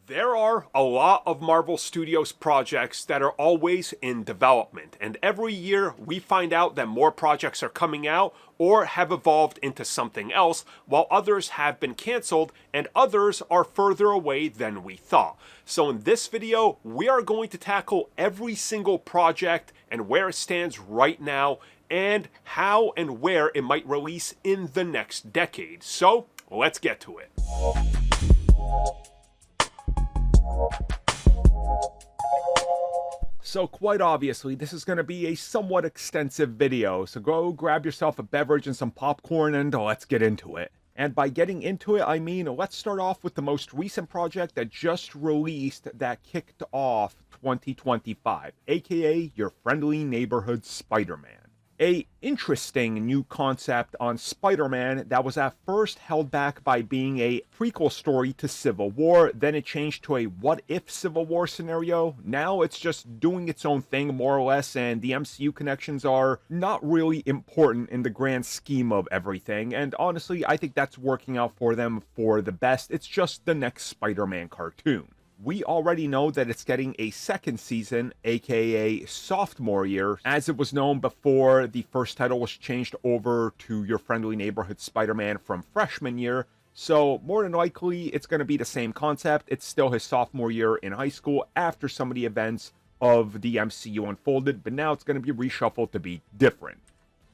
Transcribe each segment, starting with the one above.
There are a lot of Marvel Studios projects that are always in development, and every year we find out that more projects are coming out or have evolved into something else, while others have been cancelled and others are further away than we thought. So in this video, we are going to tackle every single project and where it stands right now, and how and where it might release in the next decade. So let's get to it. So quite obviously, this is going to be a somewhat extensive video, so go grab yourself a beverage and some popcorn and let's get into it. And by getting into it, I mean, let's start off with the most recent project that just released that kicked off 2025, aka your friendly neighborhood Spider-Man. A interesting new concept on Spider-Man that was at first held back by being a prequel story to Civil War, then it changed to a what-if Civil War scenario. Now it's just doing its own thing more or less, and the MCU connections are not really important in the grand scheme of everything, and honestly, I think that's working out for them for the best. It's just the next Spider-Man cartoon. We already know that it's getting a second season, aka sophomore year, as it was known before the first title was changed over to your friendly neighborhood Spider-Man from freshman year. So more than likely, it's going to be the same concept. It's still his sophomore year in high school after some of the events of the MCU unfolded, but now it's going to be reshuffled to be different.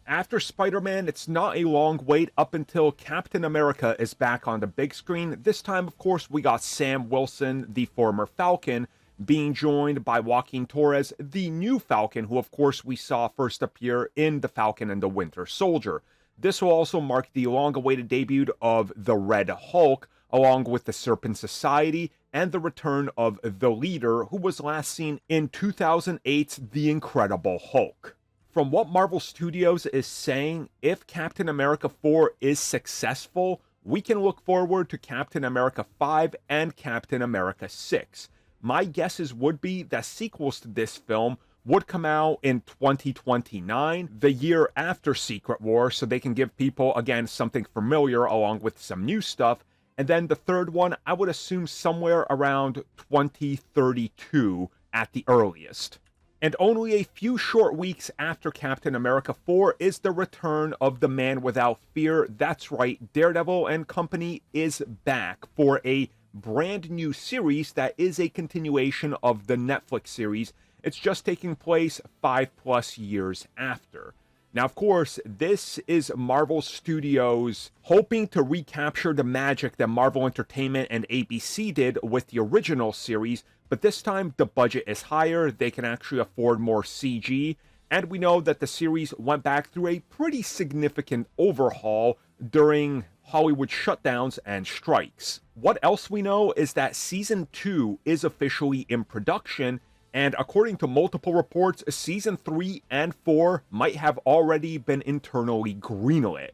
After Spider-Man, it's not a long wait up until Captain America is back on the big screen. This time, of course, we got Sam Wilson, the former Falcon, being joined by Joaquin Torres, the new Falcon, who of course we saw first appear in The Falcon and the Winter Soldier. This will also mark the long-awaited debut of the Red Hulk, along with the Serpent Society, and the return of the Leader, who was last seen in 2008's The Incredible Hulk. From what Marvel Studios is saying, if Captain America 4 is successful, we can look forward to Captain America 5 and Captain America 6. My guesses would be that sequels to this film would come out in 2029, the year after Secret War, so they can give people, again, something familiar along with some new stuff. And then the third one, I would assume somewhere around 2032 at the earliest. And only a few short weeks after Captain America 4 is the return of the Man Without Fear. That's right, Daredevil and company is back for a brand new series that is a continuation of the Netflix series. It's just taking place 5+ years after. Now, of course, this is Marvel Studios hoping to recapture the magic that Marvel Entertainment and ABC did with the original series, but this time the budget is higher, they can actually afford more CG, and we know that the series went back through a pretty significant overhaul during Hollywood shutdowns and strikes. What else we know is that Season 2 is officially in production, and according to multiple reports, Season 3 and 4 might have already been internally greenlit.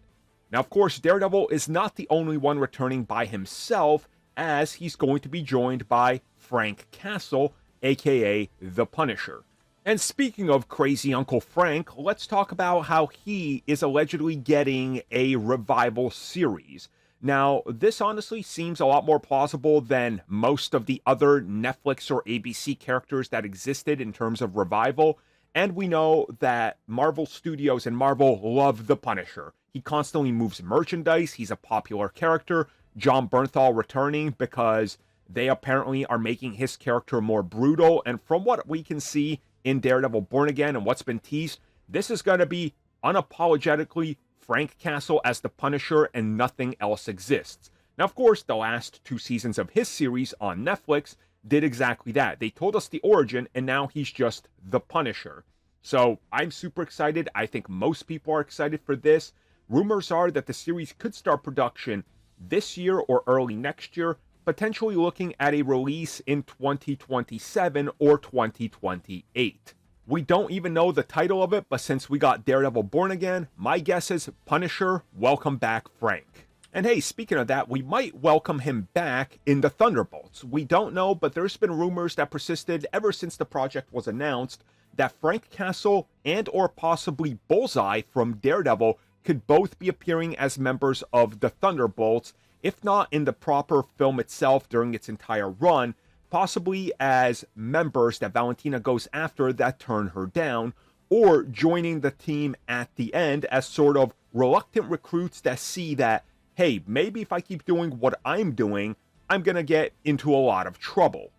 Now, of course, Daredevil is not the only one returning by himself, as he's going to be joined by Frank Castle, aka The Punisher. And speaking of crazy Uncle Frank, let's talk about how he is allegedly getting a revival series. Now, this honestly seems a lot more plausible than most of the other Netflix or ABC characters that existed in terms of revival, and we know that Marvel Studios and Marvel love The Punisher. He constantly moves merchandise, he's a popular character, John Bernthal returning because they apparently are making his character more brutal, and from what we can see in Daredevil Born Again and what's been teased, this is going to be unapologetically Frank Castle as the Punisher and nothing else exists. Now, of course, the last 2 seasons of his series on Netflix did exactly that. They told us the origin, and now he's just the Punisher. So I'm super excited. I think most people are excited for this. Rumors are that the series could start production this year or early next year, potentially looking at a release in 2027 or 2028. We don't even know the title of it, but since we got Daredevil Born Again, my guess is Punisher, Welcome Back Frank. And hey, speaking of that, we might welcome him back in the Thunderbolts. We don't know, but there's been rumors that persisted ever since the project was announced that Frank Castle and or possibly Bullseye from Daredevil could both be appearing as members of the Thunderbolts, if not in the proper film itself during its entire run, possibly as members that Valentina goes after that turn her down, or joining the team at the end as sort of reluctant recruits that see that, hey, maybe if I keep doing what I'm doing, I'm gonna get into a lot of trouble.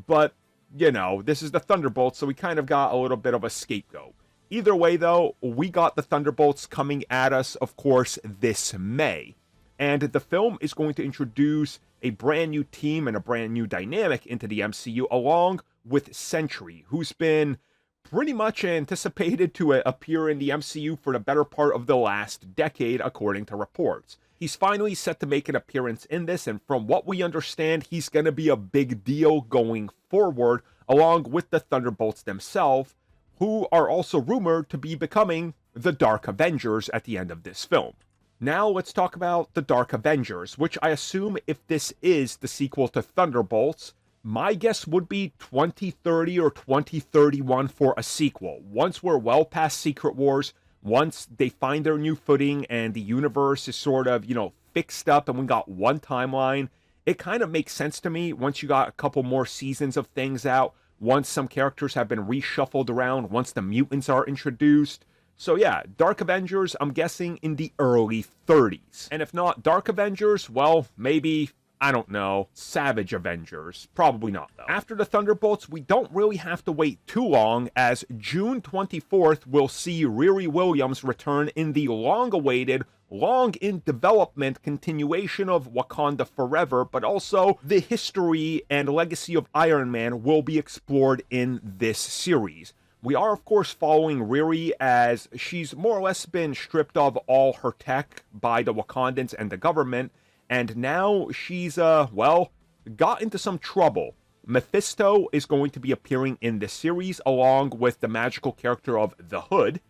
But, you know, this is the Thunderbolts, so we kind of got a little bit of a scapegoat. Either way, though, we got the Thunderbolts coming at us, of course, this May. And the film is going to introduce a brand new team and a brand new dynamic into the MCU, along with Sentry, who's been pretty much anticipated to appear in the MCU for the better part of the last decade, according to reports. He's finally set to make an appearance in this, and from what we understand, he's going to be a big deal going forward, along with the Thunderbolts themselves, who are also rumored to be becoming the Dark Avengers at the end of this film. Now let's talk about the Dark Avengers, which I assume if this is the sequel to Thunderbolts, my guess would be 2030 or 2031 for a sequel. Once we're well past Secret Wars, once they find their new footing and the universe is sort of, fixed up and we got one timeline, it kind of makes sense to me once you got a couple more seasons of things out, once some characters have been reshuffled around, once the mutants are introduced. So yeah, Dark Avengers, I'm guessing in the early 30s. And if not Dark Avengers, well, maybe, I don't know, Savage Avengers. Probably not, though. After the Thunderbolts, we don't really have to wait too long, as June 24th will see Riri Williams return in the long-awaited, long-in-development continuation of Wakanda Forever, but also the history and legacy of Iron Man will be explored in this series. We are, of course, following Riri as she's more or less been stripped of all her tech by the Wakandans and the government, and now she's, got into some trouble. Mephisto is going to be appearing in this series, along with the magical character of the Hood,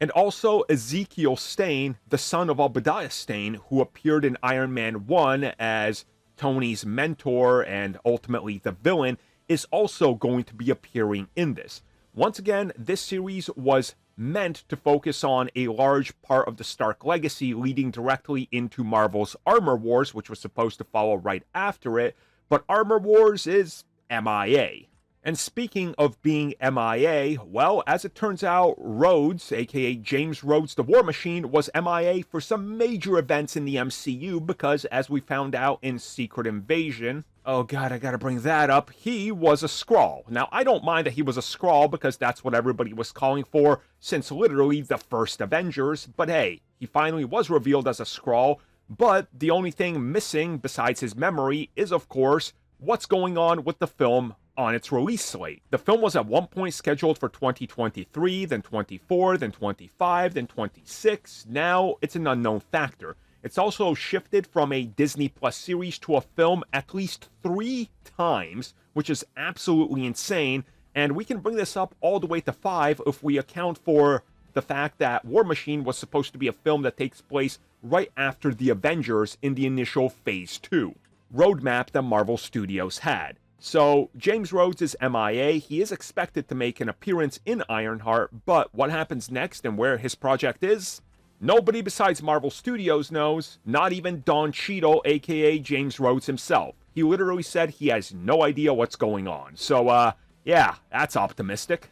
and also Ezekiel Stane, the son of Obadiah Stane, who appeared in Iron Man 1 as Tony's mentor and ultimately the villain, is also going to be appearing in this. Once again, this series was meant to focus on a large part of the Stark legacy leading directly into Marvel's Armor Wars, which was supposed to follow right after it, but Armor Wars is MIA. And speaking of being MIA, well, as it turns out, Rhodes, aka James Rhodes the War Machine, was MIA for some major events in the MCU because, as we found out in Secret Invasion, oh god, I gotta bring that up, he was a Skrull. Now, I don't mind that he was a Skrull because that's what everybody was calling for since literally the first Avengers, but hey, he finally was revealed as a Skrull, but the only thing missing besides his memory is, of course, what's going on with the film on its release slate. The film was at one point scheduled for 2023, then 24, then 25, then 26. Now it's an unknown factor. It's also shifted from a Disney Plus series to a film at least 3 times, which is absolutely insane, and we can bring this up all the way to 5 if we account for the fact that War Machine was supposed to be a film that takes place right after the Avengers in the initial Phase 2 roadmap that Marvel Studios had. So, James Rhodes is MIA. He is expected to make an appearance in Ironheart, but what happens next and where his project is? Nobody besides Marvel Studios knows, not even Don Cheadle, aka James Rhodes himself. He literally said he has no idea what's going on. So, yeah, that's optimistic.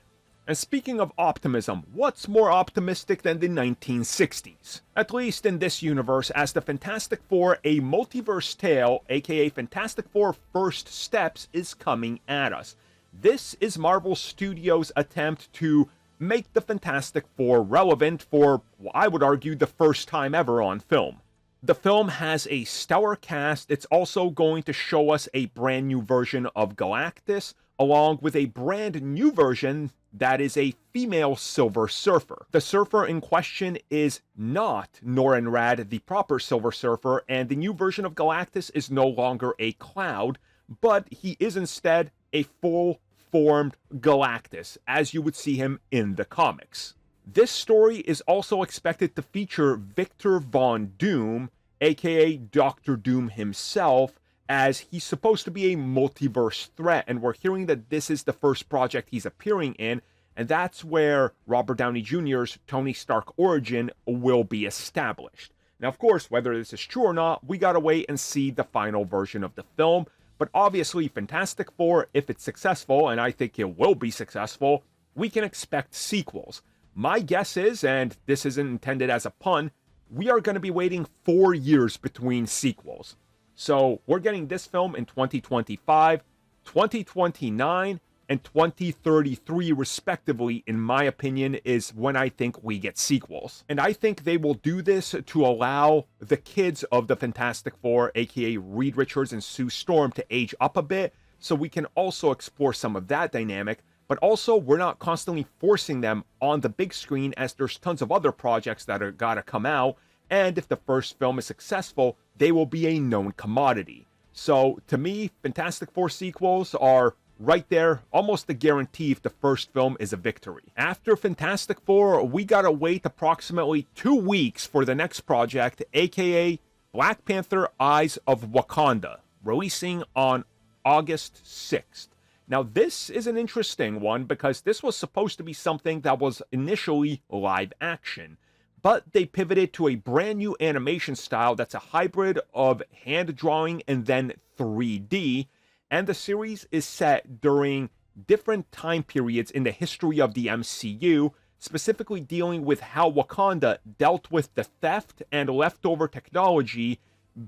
And speaking of optimism, what's more optimistic than the 1960s? At least in this universe, as the Fantastic Four, a multiverse tale, aka Fantastic Four First Steps, is coming at us. This is Marvel Studios' attempt to make the Fantastic Four relevant for, I would argue, the first time ever on film. The film has a stellar cast. It's also going to show us a brand new version of Galactus, along with a brand new version that is a female Silver Surfer. The Surfer in question is not Norrin Radd, the proper Silver Surfer, and the new version of Galactus is no longer a cloud, but he is instead a full-formed Galactus, as you would see him in the comics. This story is also expected to feature Victor Von Doom, aka Doctor Doom himself, as he's supposed to be a multiverse threat, and we're hearing that this is the first project he's appearing in, and that's where Robert Downey Jr.'s Tony Stark origin will be established. Now, of course, whether this is true or not, we gotta wait and see the final version of the film, But obviously, Fantastic Four, if it's successful, and I think it will be successful, we can expect sequels. My guess is, and this isn't intended as a pun, we are going to be waiting 4 years between sequels. So we're getting this film in 2025, 2029, and 2033 respectively, in my opinion, is when I think we get sequels. And I think they will do this to allow the kids of the Fantastic Four, aka Reed Richards and Sue Storm, to age up a bit, so we can also explore some of that dynamic, but also we're not constantly forcing them on the big screen, as there's tons of other projects that are gotta come out, and if the first film is successful, they will be a known commodity. So to me, Fantastic Four sequels are right there, almost a guarantee if the first film is a victory. After Fantastic Four, we gotta wait approximately 2 weeks for the next project, aka Black Panther Eyes of Wakanda, releasing on August 6th. Now this is an interesting one because this was supposed to be something that was initially live action, but they pivoted to a brand new animation style that's a hybrid of hand drawing and then 3D, and the series is set during different time periods in the history of the MCU, specifically dealing with how Wakanda dealt with the theft and leftover technology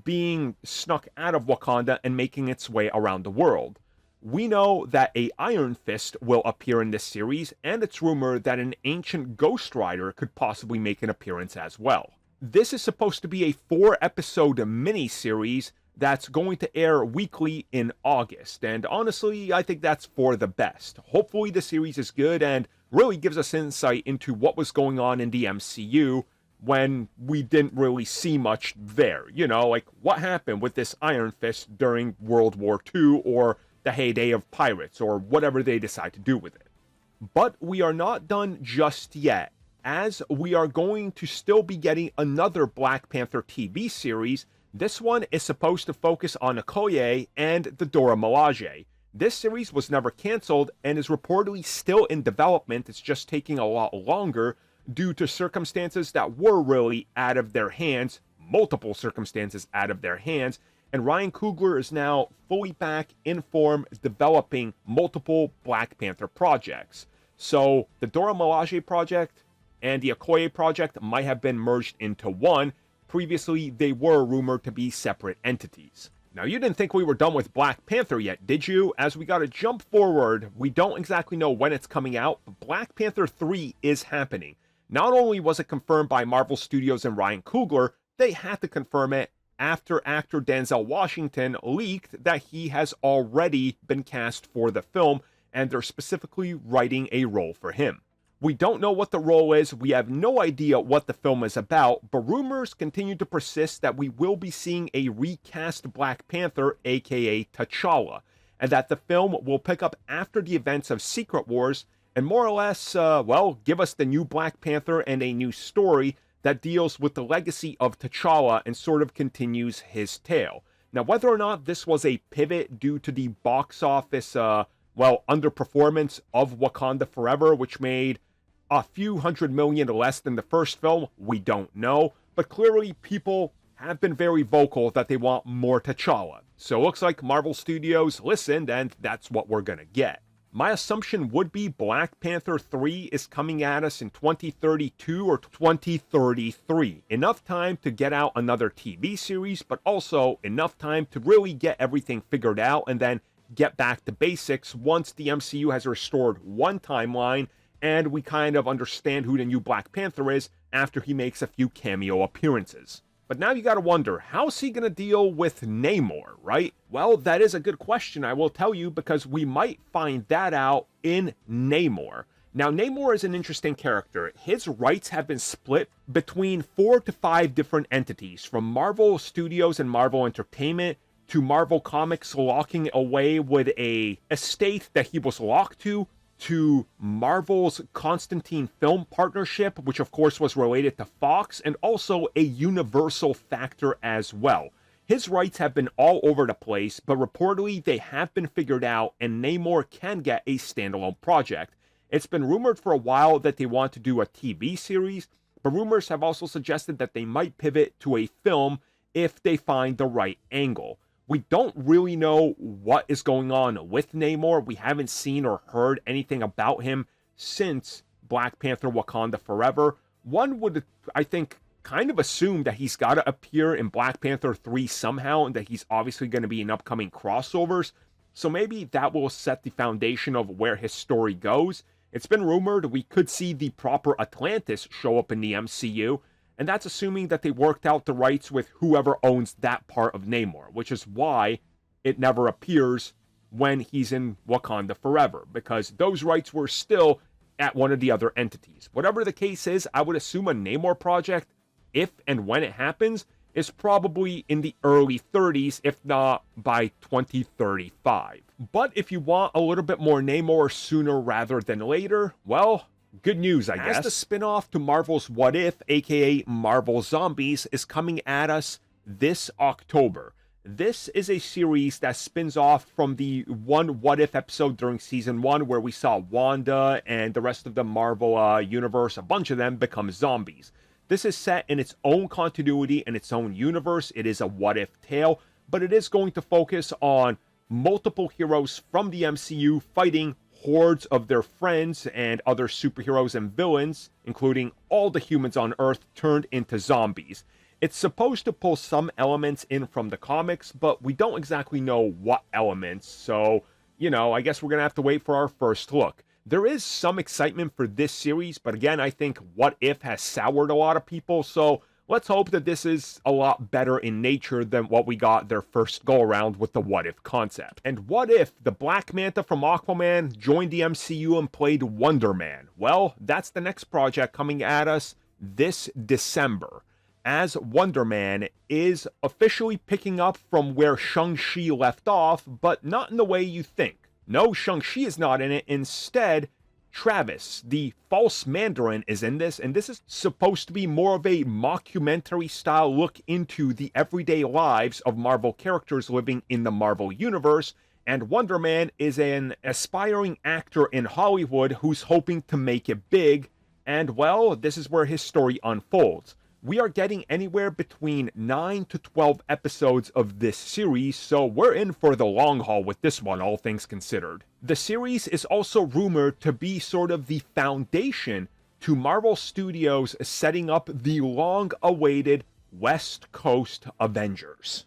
being snuck out of Wakanda and making its way around the world. We know that a Iron Fist will appear in this series, and it's rumored that an ancient Ghost Rider could possibly make an appearance as well. This is supposed to be a 4-episode mini-series that's going to air weekly in August, and honestly, I think that's for the best. Hopefully the series is good and really gives us insight into what was going on in the MCU when we didn't really see much there. You know, like what happened with this Iron Fist during World War II, or the heyday of pirates, or whatever they decide to do with it. But we are not done just yet, as we are going to still be getting another Black Panther TV series. This one is supposed to focus on Okoye and the Dora Milaje. This series was never cancelled and is reportedly still in development. It's just taking a lot longer due to circumstances that were really out of their hands, multiple circumstances out of their hands, and Ryan Coogler is now fully back in form, developing multiple Black Panther projects. So the Dora Milaje project and the Okoye project might have been merged into one. Previously, they were rumored to be separate entities. Now, you didn't think we were done with Black Panther yet, did you? As we gotta jump forward, we don't exactly know when it's coming out, but Black Panther 3 is happening. Not only was it confirmed by Marvel Studios and Ryan Coogler, they had to confirm it after actor Denzel Washington leaked that he has already been cast for the film, and they're specifically writing a role for him. We don't know what the role is, we have no idea what the film is about, but rumors continue to persist that we will be seeing a recast Black Panther, aka T'Challa, and that the film will pick up after the events of Secret Wars, and more or less, give us the new Black Panther and a new story that deals with the legacy of T'Challa and sort of continues his tale. Now, whether or not this was a pivot due to the box office, underperformance of Wakanda Forever, which made a few $100 million less than the first film, we don't know. But clearly, people have been very vocal that they want more T'Challa. So it looks like Marvel Studios listened, and that's what we're gonna get. My assumption would be Black Panther 3 is coming at us in 2032 or 2033. Enough time to get out another TV series, but also enough time to really get everything figured out and then get back to basics once the MCU has restored one timeline and we kind of understand who the new Black Panther is after he makes a few cameo appearances. But now you gotta wonder, how's he gonna deal with Namor, right? Well, that is a good question, I will tell you, because we might find that out in Namor. Now, Namor is an interesting character. His rights have been split between 4 to 5 different entities, from Marvel Studios and Marvel Entertainment, to Marvel Comics locking away with a estate that he was locked to Marvel's Constantine film partnership, which of course was related to Fox, and also a Universal factor as well. His rights have been all over the place, but reportedly they have been figured out and Namor can get a standalone project. It's been rumored for a while that they want to do a TV series, but rumors have also suggested that they might pivot to a film if they find the right angle. We don't really know what is going on with Namor. We haven't seen or heard anything about him since Black Panther Wakanda Forever. One would, I think, kind of assume that he's got to appear in Black Panther 3 somehow, and that he's obviously going to be in upcoming crossovers. So maybe that will set the foundation of where his story goes. It's been rumored we could see the proper Atlantis show up in the MCU, and that's assuming that they worked out the rights with whoever owns that part of Namor, which is why it never appears when he's in Wakanda Forever, because those rights were still at one of the other entities. Whatever the case is, I would assume a Namor project, if and when it happens, is probably in the early 30s, if not by 2035. But if you want a little bit more Namor sooner rather than later, well, good news, I guess. As the spin-off to Marvel's What If, aka Marvel Zombies, is coming at us this October. This is a series that spins off from the one What If episode during Season 1 where we saw Wanda and the rest of the Marvel universe, a bunch of them, become zombies. This is set in its own continuity and its own universe. It is a what-if tale, but it is going to focus on multiple heroes from the MCU fighting hordes of their friends and other superheroes and villains, including all the humans on Earth turned into zombies. It's supposed to pull some elements in from the comics, but we don't exactly know what elements, so, I guess we're going to have to wait for our first look. There is some excitement for this series, but again, I think What If has soured a lot of people, so let's hope that this is a lot better in nature than what we got their first go-around with the What If concept. And what if the Black Manta from Aquaman joined the MCU and played Wonder Man? Well, that's the next project coming at us this December, as Wonder Man is officially picking up from where Shang-Chi left off, but not in the way you think. No, Shang-Chi is not in it. Instead, Chavez, the false Mandarin, is in this, and this is supposed to be more of a mockumentary-style look into the everyday lives of Marvel characters living in the Marvel Universe, and Wonder Man is an aspiring actor in Hollywood who's hoping to make it big, and well, this is where his story unfolds. We are getting anywhere between 9 to 12 episodes of this series, so we're in for the long haul with this one, all things considered. The series is also rumored to be sort of the foundation to Marvel Studios setting up the long-awaited West Coast Avengers.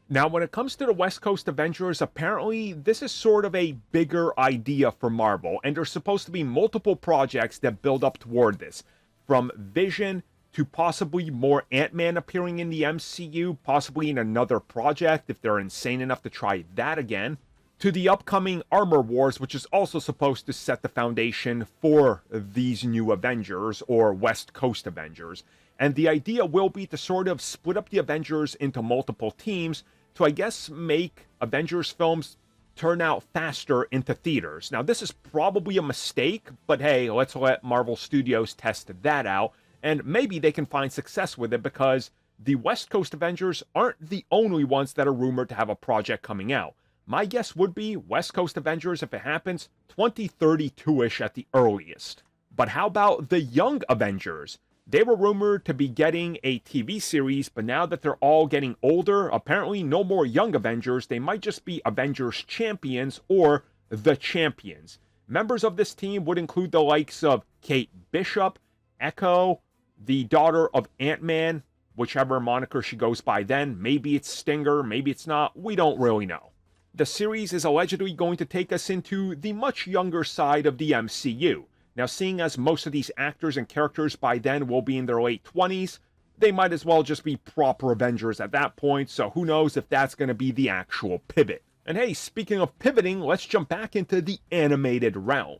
Now, when it comes to the West Coast Avengers, apparently this is sort of a bigger idea for Marvel, and there's supposed to be multiple projects that build up toward this, from Vision to possibly more Ant-Man appearing in the MCU, possibly in another project if they're insane enough to try that again, to the upcoming Armor Wars, which is also supposed to set the foundation for these new Avengers, or West Coast Avengers. And the idea will be to sort of split up the Avengers into multiple teams to, I guess, make Avengers films turn out faster into theaters. Now, this is probably a mistake, but hey, let's let Marvel Studios test that out. And maybe they can find success with it, because the West Coast Avengers aren't the only ones that are rumored to have a project coming out. My guess would be West Coast Avengers, if it happens, 2032-ish at the earliest. But how about the Young Avengers? They were rumored to be getting a TV series, but now that they're all getting older, apparently no more Young Avengers. They might just be Avengers Champions or The Champions. Members of this team would include the likes of Kate Bishop, Echo, the daughter of Ant-Man, whichever moniker she goes by then. Maybe it's Stinger, maybe it's not, we don't really know. The series is allegedly going to take us into the much younger side of the MCU. Now, seeing as most of these actors and characters by then will be in their late 20s, they might as well just be proper Avengers at that point, so who knows if that's going to be the actual pivot. And hey, speaking of pivoting, let's jump back into the animated realm.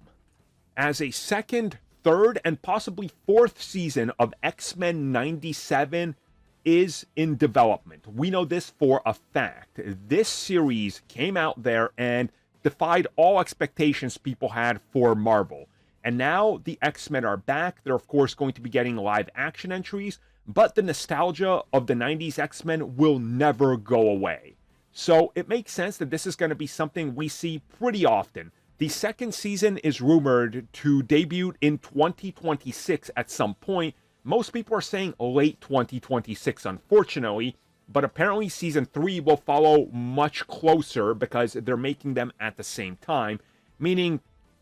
As a second, third, and possibly fourth season of X-Men 97 is in development. We know this for a fact. This series came out there and defied all expectations people had for Marvel. And now the X-Men are back. They're of course going to be getting live action entries, but the nostalgia of the 90s X-Men will never go away. So it makes sense that this is going to be something we see pretty often. The second season is rumored to debut in 2026 at some point. Most people are saying late 2026, unfortunately, but apparently season 3 will follow much closer because they're making them at the same time, meaning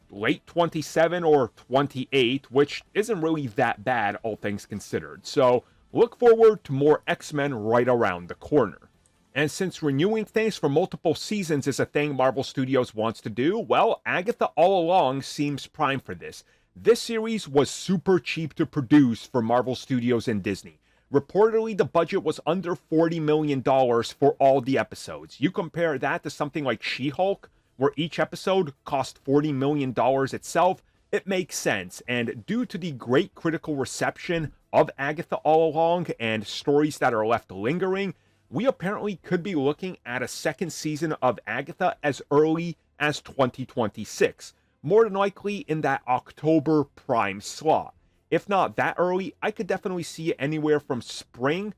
late 27 or 28, which isn't really that bad, all things considered. So look forward to more X-Men right around the corner. And since renewing things for multiple seasons is a thing Marvel Studios wants to do, well, Agatha All Along seems prime for this. This series was super cheap to produce for Marvel Studios and Disney. Reportedly, the budget was under $40 million for all the episodes. You compare that to something like She-Hulk, where each episode cost $40 million itself, it makes sense. And due to the great critical reception of Agatha All Along and stories that are left lingering, we apparently could be looking at a second season of Agatha as early as 2026. More than likely in that October prime slot. If not that early, I could definitely see it anywhere from spring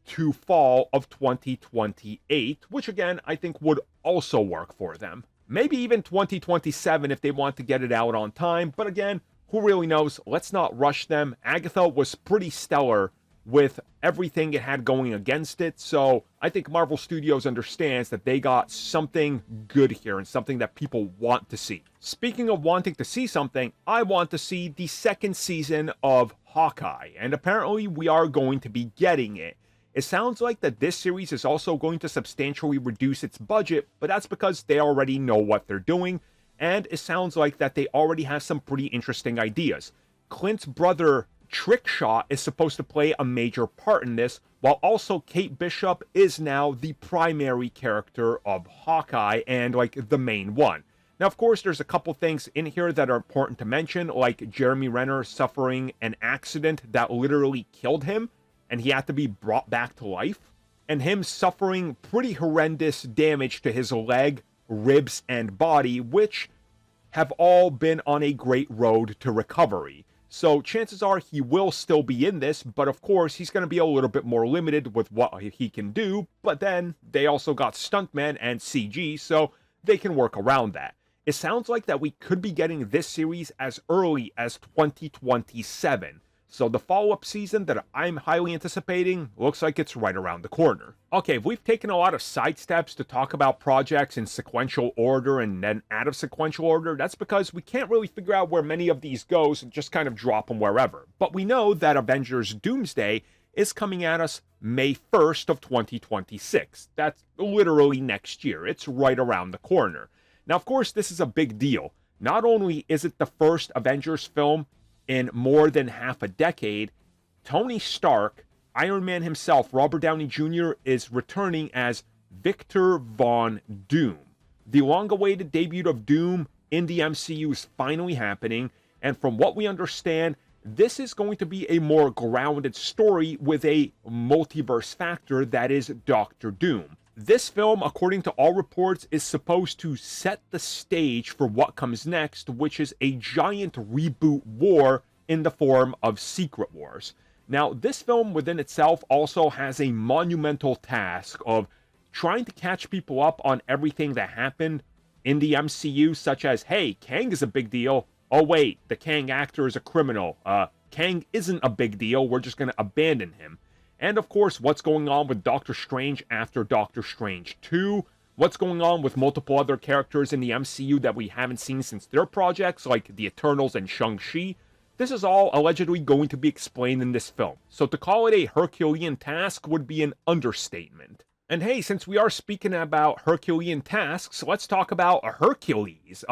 to fall of 2028, which again, I think would also work for them. Maybe even 2027 if they want to get it out on time, but again, who really knows? Let's not rush them. Agatha was pretty stellar with everything it had going against it, so I think Marvel Studios understands that they got something good here and something that people want to see. Speaking of wanting to see something, I want to see the second season of Hawkeye, and apparently we are going to be getting it. It sounds like that this series is also going to substantially reduce its budget, but that's because they already know what they're doing, and it sounds like that they already have some pretty interesting ideas. Clint's brother Trickshot is supposed to play a major part in this, while also Kate Bishop is now the primary character of Hawkeye and like the main one. Now, of course, there's a couple things in here that are important to mention, like Jeremy Renner suffering an accident that literally killed him, and he had to be brought back to life, and him suffering pretty horrendous damage to his leg, ribs, and body, which have all been on a great road to recovery. So chances are he will still be in this, but of course he's going to be a little bit more limited with what he can do, but then they also got stuntmen and CG, so they can work around that. It sounds like that we could be getting this series as early as 2027. So the follow-up season that I'm highly anticipating looks like it's right around the corner. Okay, we've taken a lot of side steps to talk about projects in sequential order and then out of sequential order. That's because we can't really figure out where many of these goes and just kind of drop them wherever. But we know that Avengers Doomsday is coming at us May 1st of 2026. That's literally next year. It's right around the corner. Now, of course, this is a big deal. Not only is it the first Avengers film in more than half a decade, Tony Stark, Iron Man himself, Robert Downey Jr., is returning as Victor Von Doom. The long-awaited debut of Doom in the MCU is finally happening, and from what we understand, this is going to be a more grounded story with a multiverse factor that is Doctor Doom. This film, according to all reports, is supposed to set the stage for what comes next, which is a giant reboot war in the form of Secret Wars. Now, this film within itself also has a monumental task of trying to catch people up on everything that happened in the MCU, such as, hey, Kang is a big deal. Oh, wait, the Kang actor is a criminal. Kang isn't a big deal. We're just going to abandon him. And of course, what's going on with Doctor Strange after Doctor Strange 2? What's going on with multiple other characters in the MCU that we haven't seen since their projects, like the Eternals and Shang-Chi? This is all allegedly going to be explained in this film. So to call it a Herculean task would be an understatement. And hey, since we are speaking about Herculean tasks, let's talk about Hercules.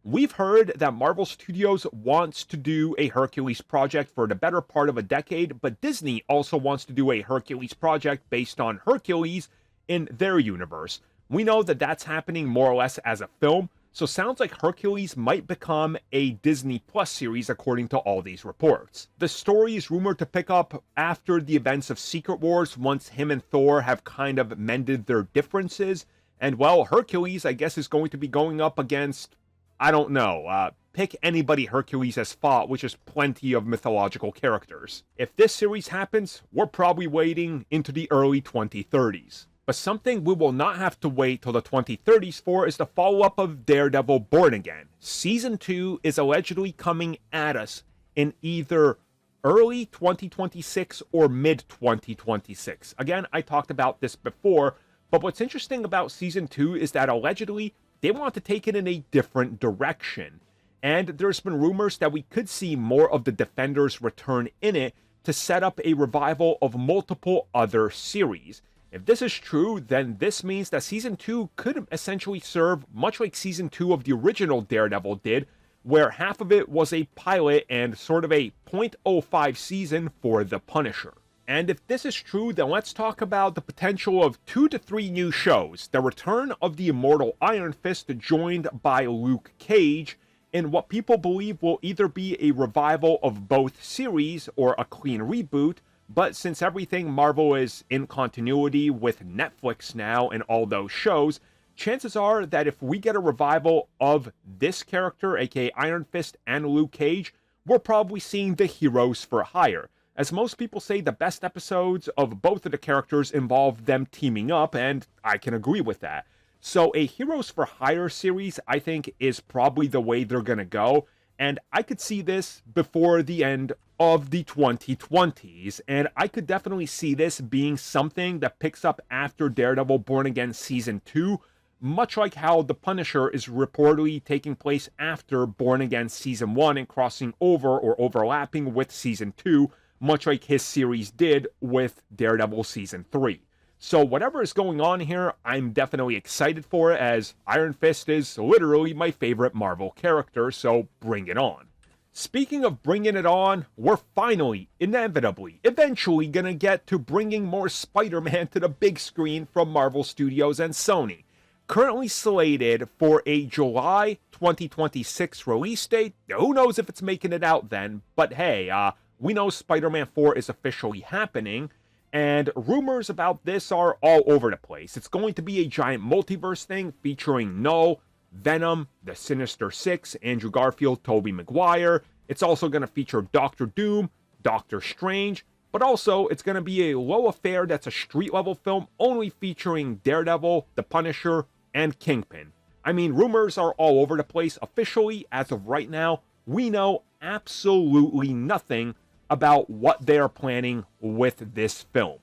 We've heard that Marvel Studios wants to do a Hercules project for the better part of a decade, but Disney also wants to do a Hercules project based on Hercules in their universe. We know that that's happening more or less as a film, so sounds like Hercules might become a Disney Plus series according to all these reports. The story is rumored to pick up after the events of Secret Wars, once him and Thor have kind of mended their differences, and well, Hercules, I guess, is going to be going up against, I don't know, pick anybody Hercules has fought, which is plenty of mythological characters. If this series happens, we're probably waiting into the early 2030s. But something we will not have to wait till the 2030s for is the follow-up of Daredevil Born Again. Season 2 is allegedly coming at us in either early 2026 or mid 2026. Again, I talked about this before, but what's interesting about season 2 is that allegedly they want to take it in a different direction. And there's been rumors that we could see more of the Defenders return in it to set up a revival of multiple other series. If this is true, then this means that season 2 could essentially serve much like season 2 of the original Daredevil did, where half of it was a pilot and sort of a .05 season for the Punisher. And if this is true, then let's talk about the potential of 2 to 3 new shows. The return of the immortal Iron Fist joined by Luke Cage, in what people believe will either be a revival of both series or a clean reboot, but since everything Marvel is in continuity with Netflix now and all those shows, chances are that if we get a revival of this character, aka Iron Fist and Luke Cage, we're probably seeing the heroes for hire. As most people say, the best episodes of both of the characters involve them teaming up, and I can agree with that. So a Heroes for Hire series, I think, is probably the way they're going to go. And I could see this before the end of the 2020s. And I could definitely see this being something that picks up after Daredevil Born Again Season 2. Much like how The Punisher is reportedly taking place after Born Again Season 1 and crossing over or overlapping with Season 2. Much like his series did with Daredevil Season 3. So whatever is going on here, I'm definitely excited for it, as Iron Fist is literally my favorite Marvel character, so bring it on. Speaking of bringing it on, we're finally, inevitably, eventually gonna get to bringing more Spider-Man to the big screen from Marvel Studios and Sony. Currently slated for a July 2026 release date. Who knows if it's making it out then, but hey, we know Spider-Man 4 is officially happening, and rumors about this are all over the place. It's going to be a giant multiverse thing featuring Null, Venom, the Sinister Six, Andrew Garfield, Tobey Maguire. It's also going to feature Doctor Doom, Doctor Strange, but also it's going to be a low affair that's a street-level film only featuring Daredevil, the Punisher, and Kingpin. I mean, rumors are all over the place. Officially, as of right now, we know absolutely nothing about what they are planning with this film.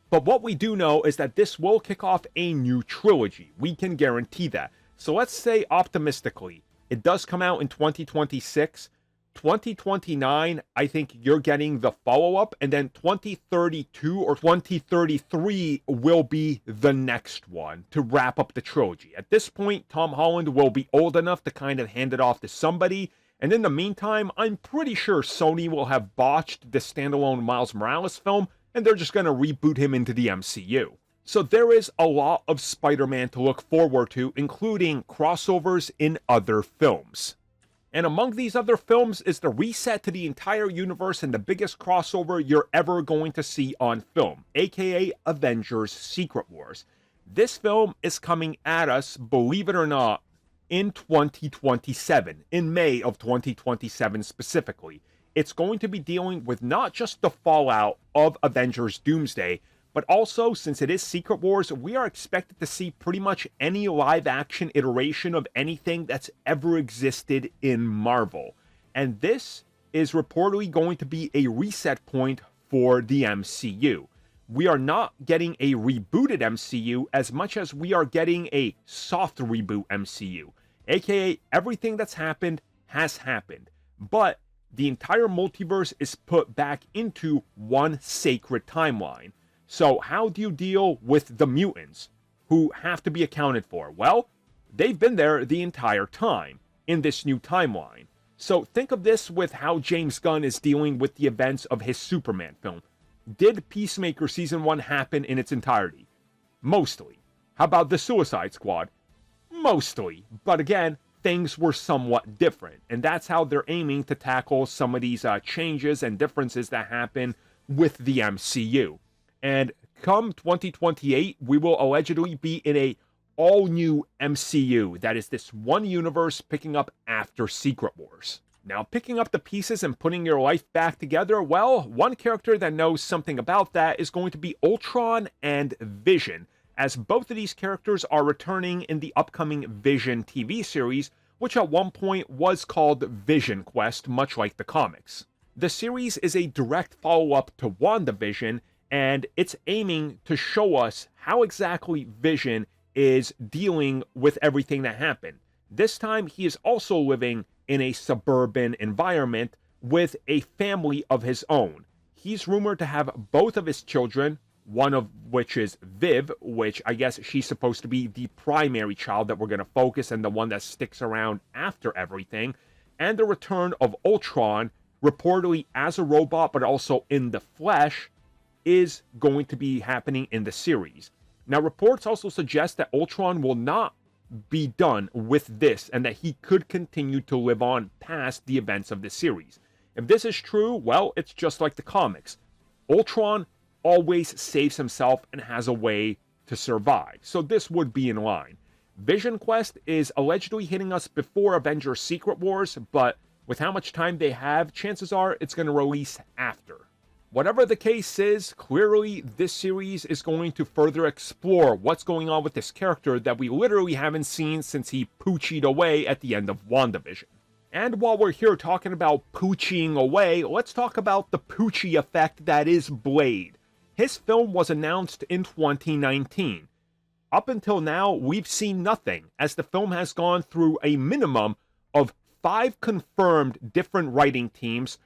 But what we do know is that this will kick off a new trilogy. We can guarantee that. So let's say optimistically, it does come out in 2026. 2029, I think you're getting the follow-up, and then 2032 or 2033 will be the next one to wrap up the trilogy. At this point, Tom Holland will be old enough to kind of hand it off to somebody. And in the meantime, I'm pretty sure Sony will have botched the standalone Miles Morales film, and they're just going to reboot him into the MCU. So there is a lot of Spider-Man to look forward to, including crossovers in other films. And among these other films is the reset to the entire universe and the biggest crossover you're ever going to see on film, aka Avengers Secret Wars. This film is coming at us, believe it or not, in 2027, in May of 2027 specifically. It's going to be dealing with not just the fallout of Avengers Doomsday, but also, since it is Secret Wars, we are expected to see pretty much any live-action iteration of anything that's ever existed in Marvel. And this is reportedly going to be a reset point for the MCU. We are not getting a rebooted MCU as much as we are getting a soft reboot MCU. AKA, everything that's happened has happened. But the entire multiverse is put back into one sacred timeline. So how do you deal with the mutants who have to be accounted for? Well, they've been there the entire time in this new timeline. So think of this with how James Gunn is dealing with the events of his Superman film. Did Peacemaker Season 1 happen in its entirety? Mostly. How about the Suicide Squad? Mostly. But again, things were somewhat different. And that's how they're aiming to tackle some of these changes and differences that happen with the MCU. And come 2028, we will allegedly be in a all-new MCU. That is this one universe picking up after Secret Wars. Now, picking up the pieces and putting your life back together, well, one character that knows something about that is going to be Ultron and Vision, as both of these characters are returning in the upcoming Vision TV series, which at one point was called Vision Quest, much like the comics. The series is a direct follow-up to WandaVision, and it's aiming to show us how exactly Vision is dealing with everything that happened. This time, he is also living in a suburban environment with a family of his own. He's rumored to have both of his children, one of which is Viv, which I guess she's supposed to be the primary child that we're going to focus and the one that sticks around after everything, and the return of Ultron, reportedly as a robot but also in the flesh, is going to be happening in the series. Now, reports also suggest that Ultron will not be done with this and that he could continue to live on past the events of the series. If this is true, well, it's just like the comics. Ultron always saves himself and has a way to survive, so this would be in line. Vision Quest is allegedly hitting us before Avengers Secret Wars, but with how much time they have, chances are it's going to release after. Whatever the case is, clearly this series is going to further explore what's going on with this character that we literally haven't seen since he poochied away at the end of WandaVision. And while we're here talking about pooching away, let's talk about the Poochie effect that is Blade. His film was announced in 2019. Up until now, we've seen nothing, as the film has gone through a minimum of 5 confirmed different writing teams,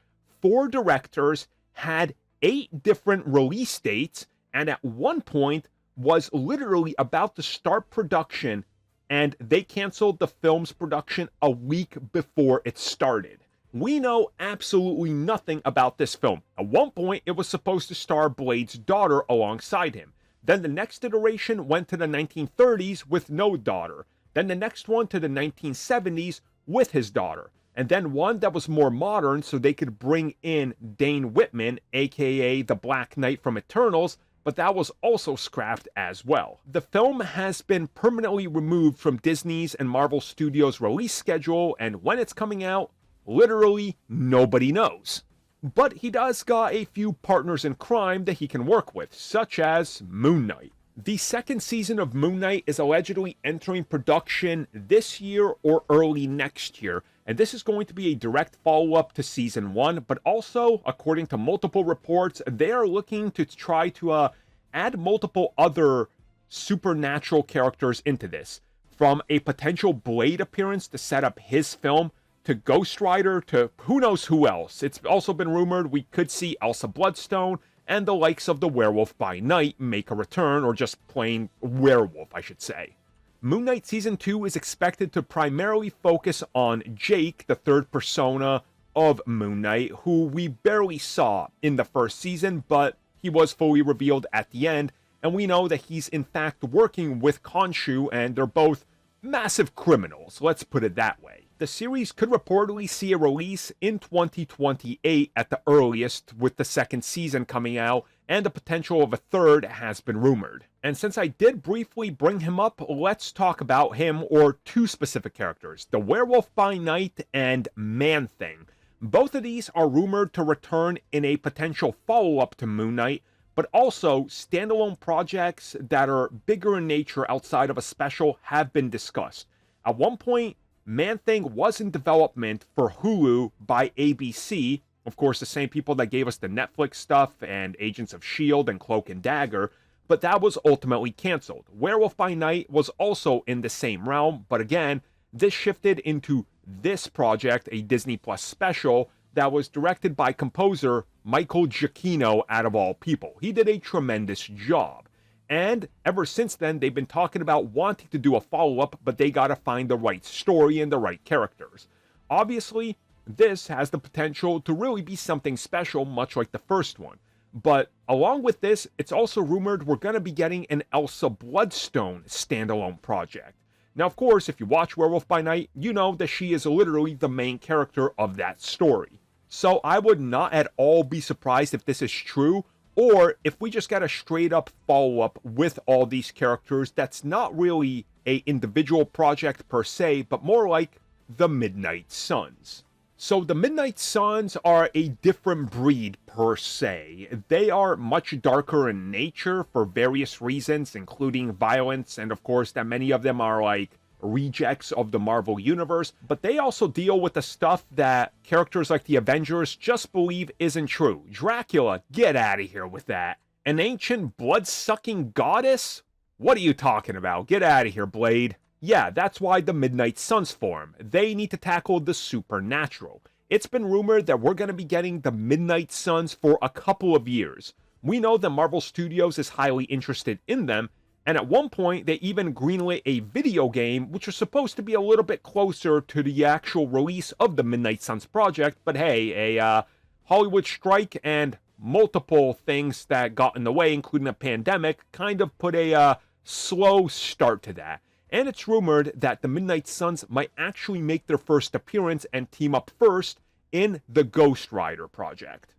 4 directors, had 8 different release dates, and at one point was literally about to start production, and they canceled the film's production a week before it started. We know absolutely nothing about this film. At one point, it was supposed to star Blade's daughter alongside him. Then the next iteration went to the 1930s with no daughter. Then the next one to the 1970s with his daughter. And then one that was more modern so they could bring in Dane Whitman, aka the Black Knight from Eternals, but that was also scrapped as well. The film has been permanently removed from Disney's and Marvel Studios' release schedule, and when it's coming out, literally nobody knows. But he does got a few partners in crime that he can work with, such as Moon Knight. The second season of Moon Knight is allegedly entering production this year or early next year, and this is going to be a direct follow-up to season 1, but also, according to multiple reports, they are looking to try to add multiple other supernatural characters into this, from a potential Blade appearance to set up his film, to Ghost Rider, to who knows who else. It's also been rumored we could see Elsa Bloodstone and the likes of the Werewolf by Night make a return, or just plain werewolf, I should say. Moon Knight Season 2 is expected to primarily focus on Jake, the third persona of Moon Knight, who we barely saw in the first season, but he was fully revealed at the end, and we know that he's in fact working with Khonshu, and they're both massive criminals, let's put it that way. The series could reportedly see a release in 2028 at the earliest, with the second season coming out, and the potential of a third has been rumored. And since I did briefly bring him up, let's talk about him, or 2 specific characters, the Werewolf by Night and Man-Thing. Both of these are rumored to return in a potential follow-up to Moon Knight, but also standalone projects that are bigger in nature outside of a special have been discussed. At one point, Man-Thing was in development for Hulu by ABC, of course the same people that gave us the Netflix stuff and Agents of S.H.I.E.L.D. and Cloak and Dagger, but that was ultimately canceled. Werewolf by Night was also in the same realm, but again, this shifted into this project, a Disney Plus special, that was directed by composer Michael Giacchino, out of all people. He did a tremendous job. And ever since then, they've been talking about wanting to do a follow-up, but they gotta find the right story and the right characters. Obviously, this has the potential to really be something special, much like the first one. But along with this, it's also rumored we're gonna be getting an Elsa Bloodstone standalone project. Now, of course, if you watch Werewolf by Night, you know that she is literally the main character of that story. So I would not at all be surprised if this is true, or if we just get a straight up follow-up with all these characters that's not really a individual project per se, but more like the Midnight Suns. So the Midnight Suns are a different breed per se. They are much darker in nature for various reasons, including violence, and of course that many of them are like rejects of the Marvel Universe, but they also deal with the stuff that characters like the Avengers just believe isn't true. Dracula, get out of here with that. An ancient blood-sucking goddess? What are you talking about? Get out of here, Blade. Yeah, that's why the Midnight Suns form. They need to tackle the supernatural. It's been rumored that we're going to be getting the Midnight Suns for a couple of years. We know that Marvel Studios is highly interested in them, and at one point they even greenlit a video game which was supposed to be a little bit closer to the actual release of the Midnight Suns project, but hey, a Hollywood strike and multiple things that got in the way, including a pandemic, kind of put a slow start to that. And it's rumored that the Midnight Suns might actually make their first appearance and team up first in the Ghost Rider project.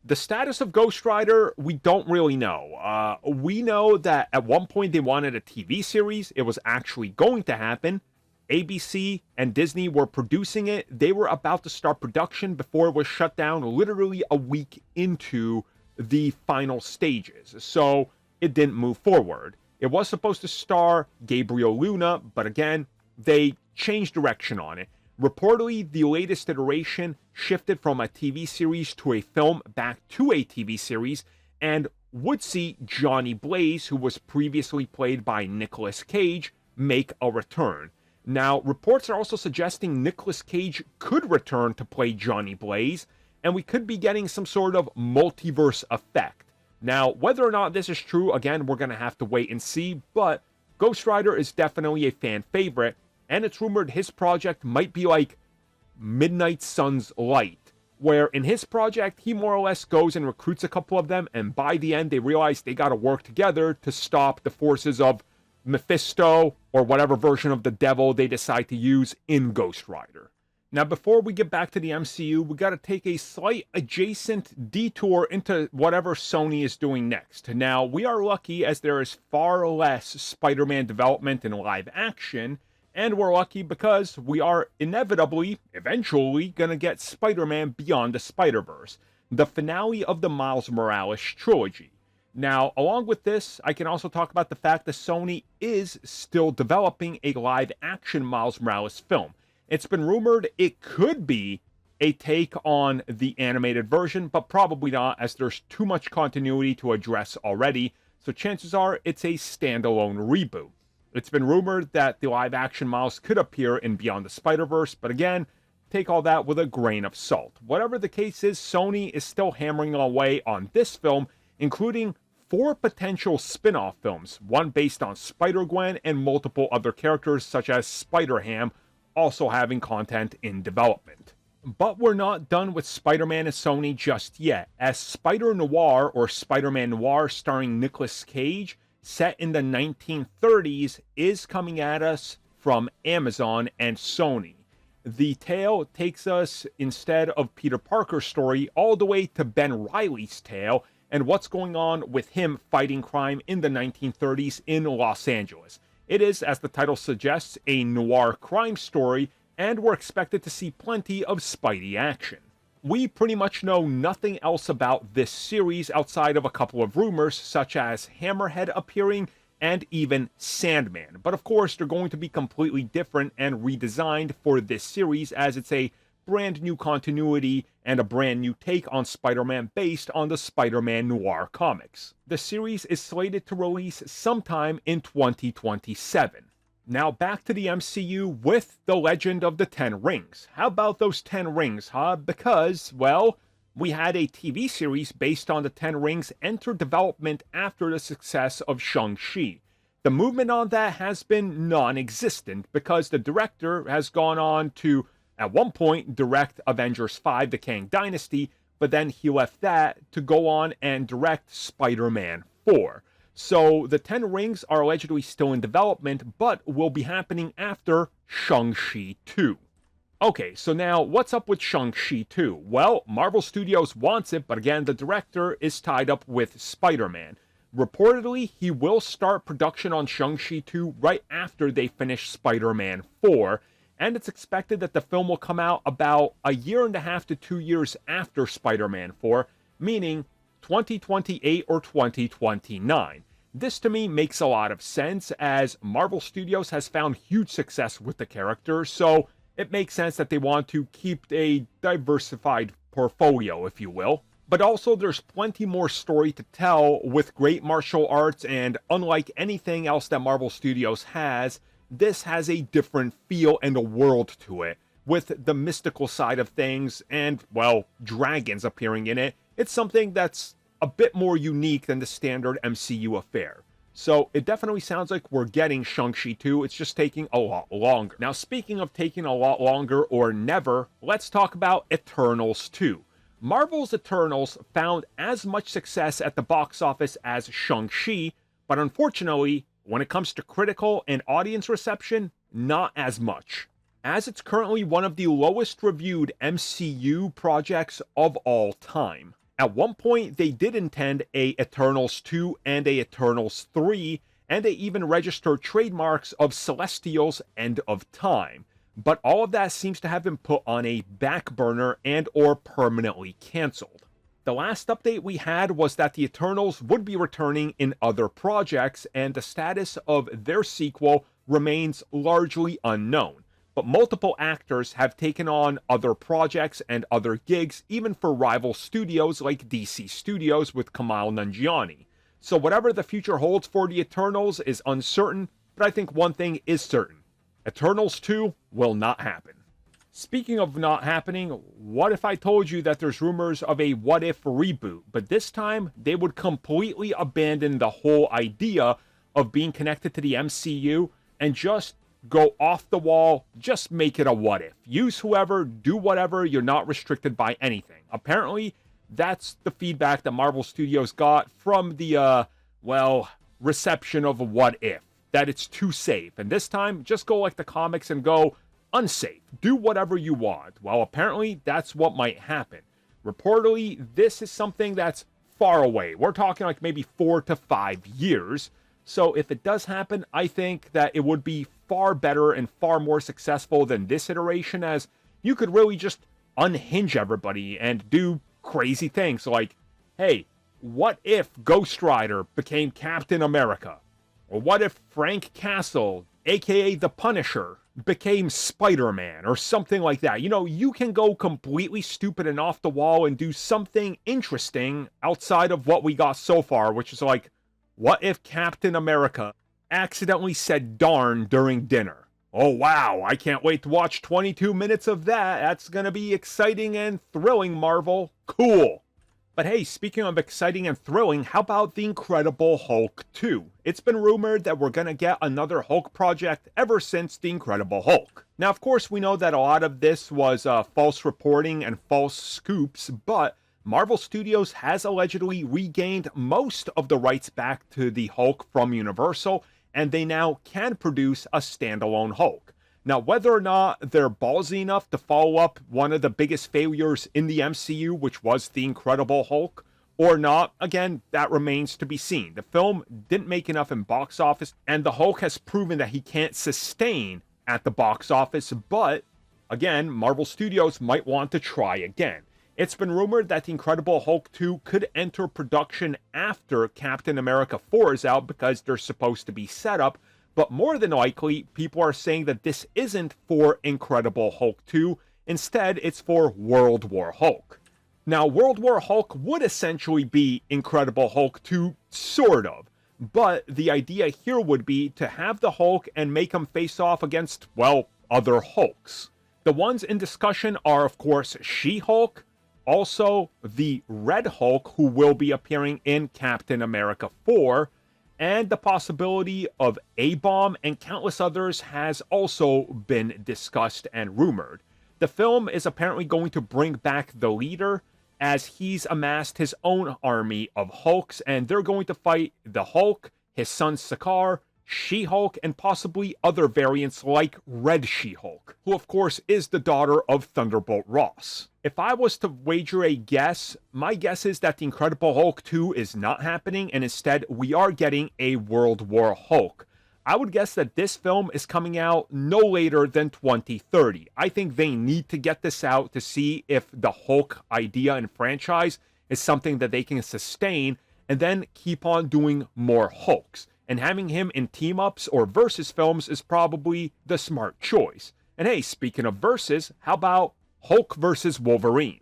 The status of Ghost Rider, we don't really know. We know that at one point they wanted a TV series. It was actually going to happen. ABC and Disney were producing it. They were about to start production before it was shut down literally a week into the final stages. So it didn't move forward. It was supposed to star Gabriel Luna, but again, they changed direction on it. Reportedly, the latest iteration shifted from a TV series to a film back to a TV series, and would see Johnny Blaze, who was previously played by Nicolas Cage, make a return. Now, reports are also suggesting Nicolas Cage could return to play Johnny Blaze, and we could be getting some sort of multiverse effect. Now, whether or not this is true, again, we're going to have to wait and see, but Ghost Rider is definitely a fan favorite, and it's rumored his project might be like Midnight Suns Light, where in his project, he more or less goes and recruits a couple of them, and by the end, they realize they got to work together to stop the forces of Mephisto, or whatever version of the devil they decide to use in Ghost Rider. Now, before we get back to the MCU, we got to take a slight adjacent detour into whatever Sony is doing next. Now, we are lucky as there is far less Spider-Man development in live action, and we're lucky because we are inevitably, eventually, going to get Spider-Man Beyond the Spider-Verse, the finale of the Miles Morales trilogy. Now, along with this, I can also talk about the fact that Sony is still developing a live-action Miles Morales film. It's been rumored it could be a take on the animated version, but probably not, as there's too much continuity to address already, so chances are it's a standalone reboot. It's been rumored that the live-action Miles could appear in Beyond the Spider-Verse, but again, take all that with a grain of salt. Whatever the case is, Sony is still hammering away on this film, including 4 potential spin-off films, one based on Spider-Gwen and multiple other characters such as Spider-Ham, also having content in development. But we're not done with Spider-Man and Sony just yet, as Spider-Noir, or Spider-Man Noir starring Nicolas Cage, set in the 1930s, is coming at us from Amazon and Sony. The tale takes us, instead of Peter Parker's story, all the way to Ben Reilly's tale, and what's going on with him fighting crime in the 1930s in Los Angeles. It is, as the title suggests, a noir crime story, and we're expected to see plenty of Spidey action. We pretty much know nothing else about this series outside of a couple of rumors, such as Hammerhead appearing and even Sandman. But of course, they're going to be completely different and redesigned for this series, as it's a brand new continuity and a brand new take on Spider-Man based on the Spider-Man Noir comics. The series is slated to release sometime in 2027. Now back to the MCU with the Legend of the Ten Rings. How about those 10 rings, huh? Because, well, we had a TV series based on the 10 rings enter development after the success of Shang-Chi. The movement on that has been non-existent because the director has gone on to at one point direct Avengers 5, The Kang Dynasty, but then he left that to go on and direct Spider-Man 4. So the 10 rings are allegedly still in development, but will be happening after Shang-Chi 2. Okay, so now what's up with Shang-Chi 2? Well, Marvel Studios wants it, but again, the director is tied up with Spider-Man. Reportedly, he will start production on Shang-Chi 2 right after they finish Spider-Man 4, and it's expected that the film will come out about a year and a half to 2 years after Spider-Man 4, meaning 2028 or 2029. This to me makes a lot of sense, as Marvel Studios has found huge success with the character, so it makes sense that they want to keep a diversified portfolio, if you will. But also, there's plenty more story to tell with great martial arts, and unlike anything else that Marvel Studios has, this has a different feel and a world to it, with the mystical side of things and, well, dragons appearing in it. It's something that's a bit more unique than the standard MCU affair. So it definitely sounds like we're getting Shang-Chi 2, it's just taking a lot longer. Now, speaking of taking a lot longer or never, let's talk about Eternals 2. Marvel's Eternals found as much success at the box office as Shang-Chi, but unfortunately, when it comes to critical and audience reception, not as much, as it's currently one of the lowest reviewed MCU projects of all time. At one point, they did intend a Eternals 2 and a Eternals 3, and they even registered trademarks of Celestial's End of Time. But all of that seems to have been put on a back burner and or permanently cancelled. The last update we had was that the Eternals would be returning in other projects, and the status of their sequel remains largely unknown. But multiple actors have taken on other projects and other gigs, even for rival studios like DC Studios with Kumail Nanjiani. So whatever the future holds for the Eternals is uncertain, but I think one thing is certain. Eternals 2 will not happen. Speaking of not happening, what if I told you that there's rumors of a what if reboot, but this time they would completely abandon the whole idea of being connected to the MCU and just go off the wall, just make it a what if. Use whoever, do whatever, you're not restricted by anything. Apparently, that's the feedback that Marvel Studios got from the, reception of a what if. That it's too safe. And this time, just go like the comics and go unsafe. Do whatever you want. Well, apparently, that's what might happen. Reportedly, this is something that's far away. We're talking like maybe 4 to 5 years. So if it does happen, I think that it would be far better and far more successful than this iteration, as you could really just unhinge everybody and do crazy things like, hey, what if Ghost Rider became Captain America? Or what if Frank Castle, aka the Punisher, became Spider-Man or something like that? You know, you can go completely stupid and off the wall and do something interesting outside of what we got so far, which is like, what if Captain America accidentally said darn during dinner? Oh wow, I can't wait to watch 22 minutes of that. That's gonna be exciting and thrilling, Marvel. Cool. But hey, speaking of exciting and thrilling, how about The Incredible Hulk 2? It's been rumored that we're gonna get another Hulk project ever since The Incredible Hulk. Now, of course, we know that a lot of this was false reporting and false scoops, but Marvel Studios has allegedly regained most of the rights back to the Hulk from Universal, and they now can produce a standalone Hulk. Now, whether or not they're ballsy enough to follow up one of the biggest failures in the MCU, which was The Incredible Hulk, or not, again, that remains to be seen. The film didn't make enough in box office, and the Hulk has proven that he can't sustain at the box office, but, again, Marvel Studios might want to try again. It's been rumored that The Incredible Hulk 2 could enter production after Captain America 4 is out because they're supposed to be set up, but more than likely, people are saying that this isn't for Incredible Hulk 2, instead it's for World War Hulk. Now, World War Hulk would essentially be Incredible Hulk 2, sort of, but the idea here would be to have the Hulk and make him face off against, well, other Hulks. The ones in discussion are, of course, She-Hulk, also the Red Hulk, who will be appearing in Captain America 4, and the possibility of A-Bomb and countless others has also been discussed and rumored. The film is apparently going to bring back the leader, as he's amassed his own army of Hulks, and they're going to fight the Hulk, his son Sakaar, She-Hulk, and possibly other variants like Red She-Hulk, who of course is the daughter of Thunderbolt Ross. If I was to wager a guess, my guess is that The Incredible Hulk 2 is not happening, and instead we are getting a World War Hulk. I would guess that this film is coming out no later than 2030. I think they need to get this out to see if the Hulk idea and franchise is something that they can sustain, and then keep on doing more Hulks. And having him in team-ups or versus films is probably the smart choice. And hey, speaking of versus, how about Hulk versus Wolverine?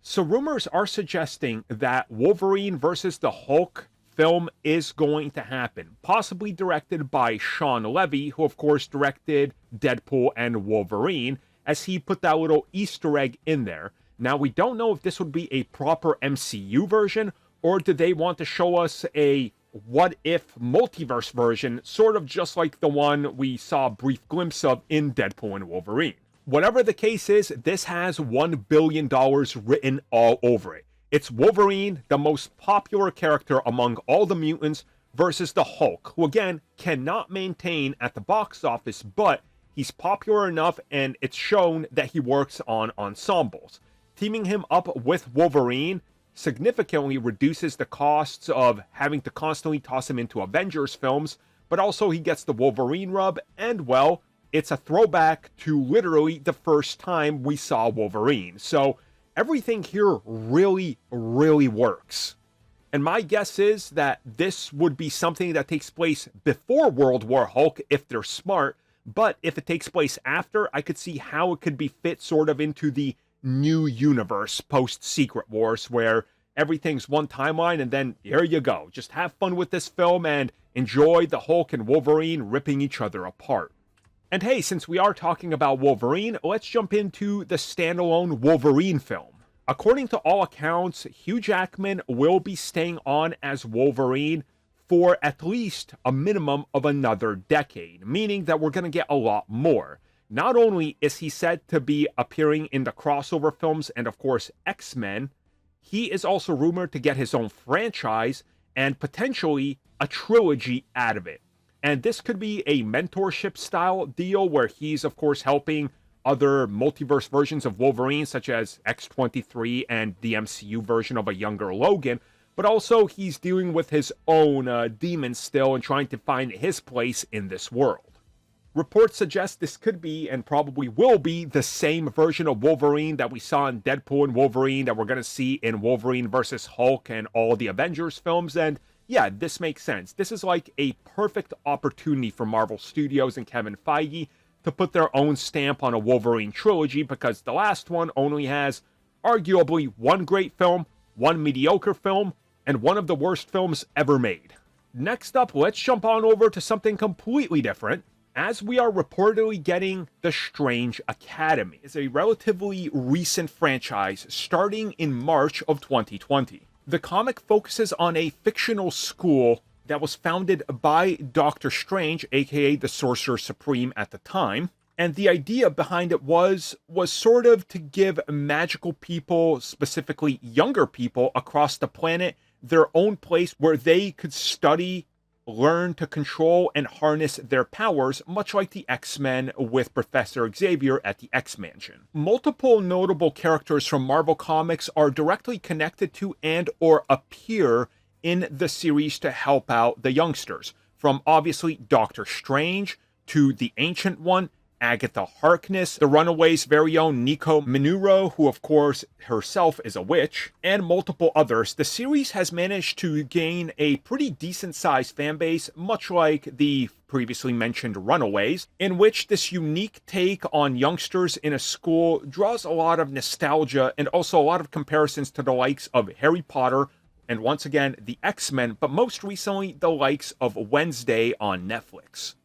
So rumors are suggesting that Wolverine versus the Hulk film is going to happen, possibly directed by Sean Levy, who of course directed Deadpool and Wolverine, as he put that little Easter egg in there. Now, we don't know if this would be a proper MCU version, or do they want to show us a what-if multiverse version, sort of just like the one we saw a brief glimpse of in Deadpool and Wolverine. Whatever the case is, this has $1 billion written all over it. It's Wolverine, the most popular character among all the mutants, versus the Hulk, who again cannot maintain at the box office, but he's popular enough and it's shown that he works on ensembles. Teaming him up with Wolverine significantly reduces the costs of having to constantly toss him into Avengers films, but also he gets the Wolverine rub, and well, it's a throwback to literally the first time we saw Wolverine. So everything here really, really works. And my guess is that this would be something that takes place before World War Hulk if they're smart, but if it takes place after, I could see how it could be fit sort of into the new universe post Secret Wars, where everything's one timeline and then here you go. Just have fun with this film and enjoy the Hulk and Wolverine ripping each other apart. And hey, since we are talking about Wolverine, let's jump into the standalone Wolverine film. According to all accounts, Hugh Jackman will be staying on as Wolverine for at least a minimum of another decade, meaning that we're going to get a lot more. Not only is he said to be appearing in the crossover films and, of course, X-Men, he is also rumored to get his own franchise and potentially a trilogy out of it. And this could be a mentorship style deal where he's, of course, helping other multiverse versions of Wolverine, such as X-23 and the MCU version of a younger Logan, but also he's dealing with his own demons still and trying to find his place in this world. Reports suggest this could be, and probably will be, the same version of Wolverine that we saw in Deadpool and Wolverine that we're going to see in Wolverine vs. Hulk and all the Avengers films, and yeah, this makes sense. This is like a perfect opportunity for Marvel Studios and Kevin Feige to put their own stamp on a Wolverine trilogy, because the last one only has arguably one great film, one mediocre film, and one of the worst films ever made. Next up, let's jump on over to something completely different, as we are reportedly getting The Strange Academy. It's a relatively recent franchise starting in March of 2020. The comic focuses on a fictional school that was founded by Doctor Strange, aka the Sorcerer Supreme at the time, and the idea behind it was sort of to give magical people, specifically younger people across the planet, their own place where they could study, learn to control and harness their powers, much like the X-Men with Professor Xavier at the X-Mansion. Multiple notable characters from Marvel Comics are directly connected to and or appear in the series to help out the youngsters, from obviously Doctor Strange to the Ancient One, Agatha Harkness, the Runaways' very own Nico Minuro, who of course herself is a witch, and multiple others. The series has managed to gain a pretty decent-sized fanbase, much like the previously mentioned Runaways, in which this unique take on youngsters in a school draws a lot of nostalgia and also a lot of comparisons to the likes of Harry Potter, and once again, the X-Men, but most recently, the likes of Wednesday on Netflix.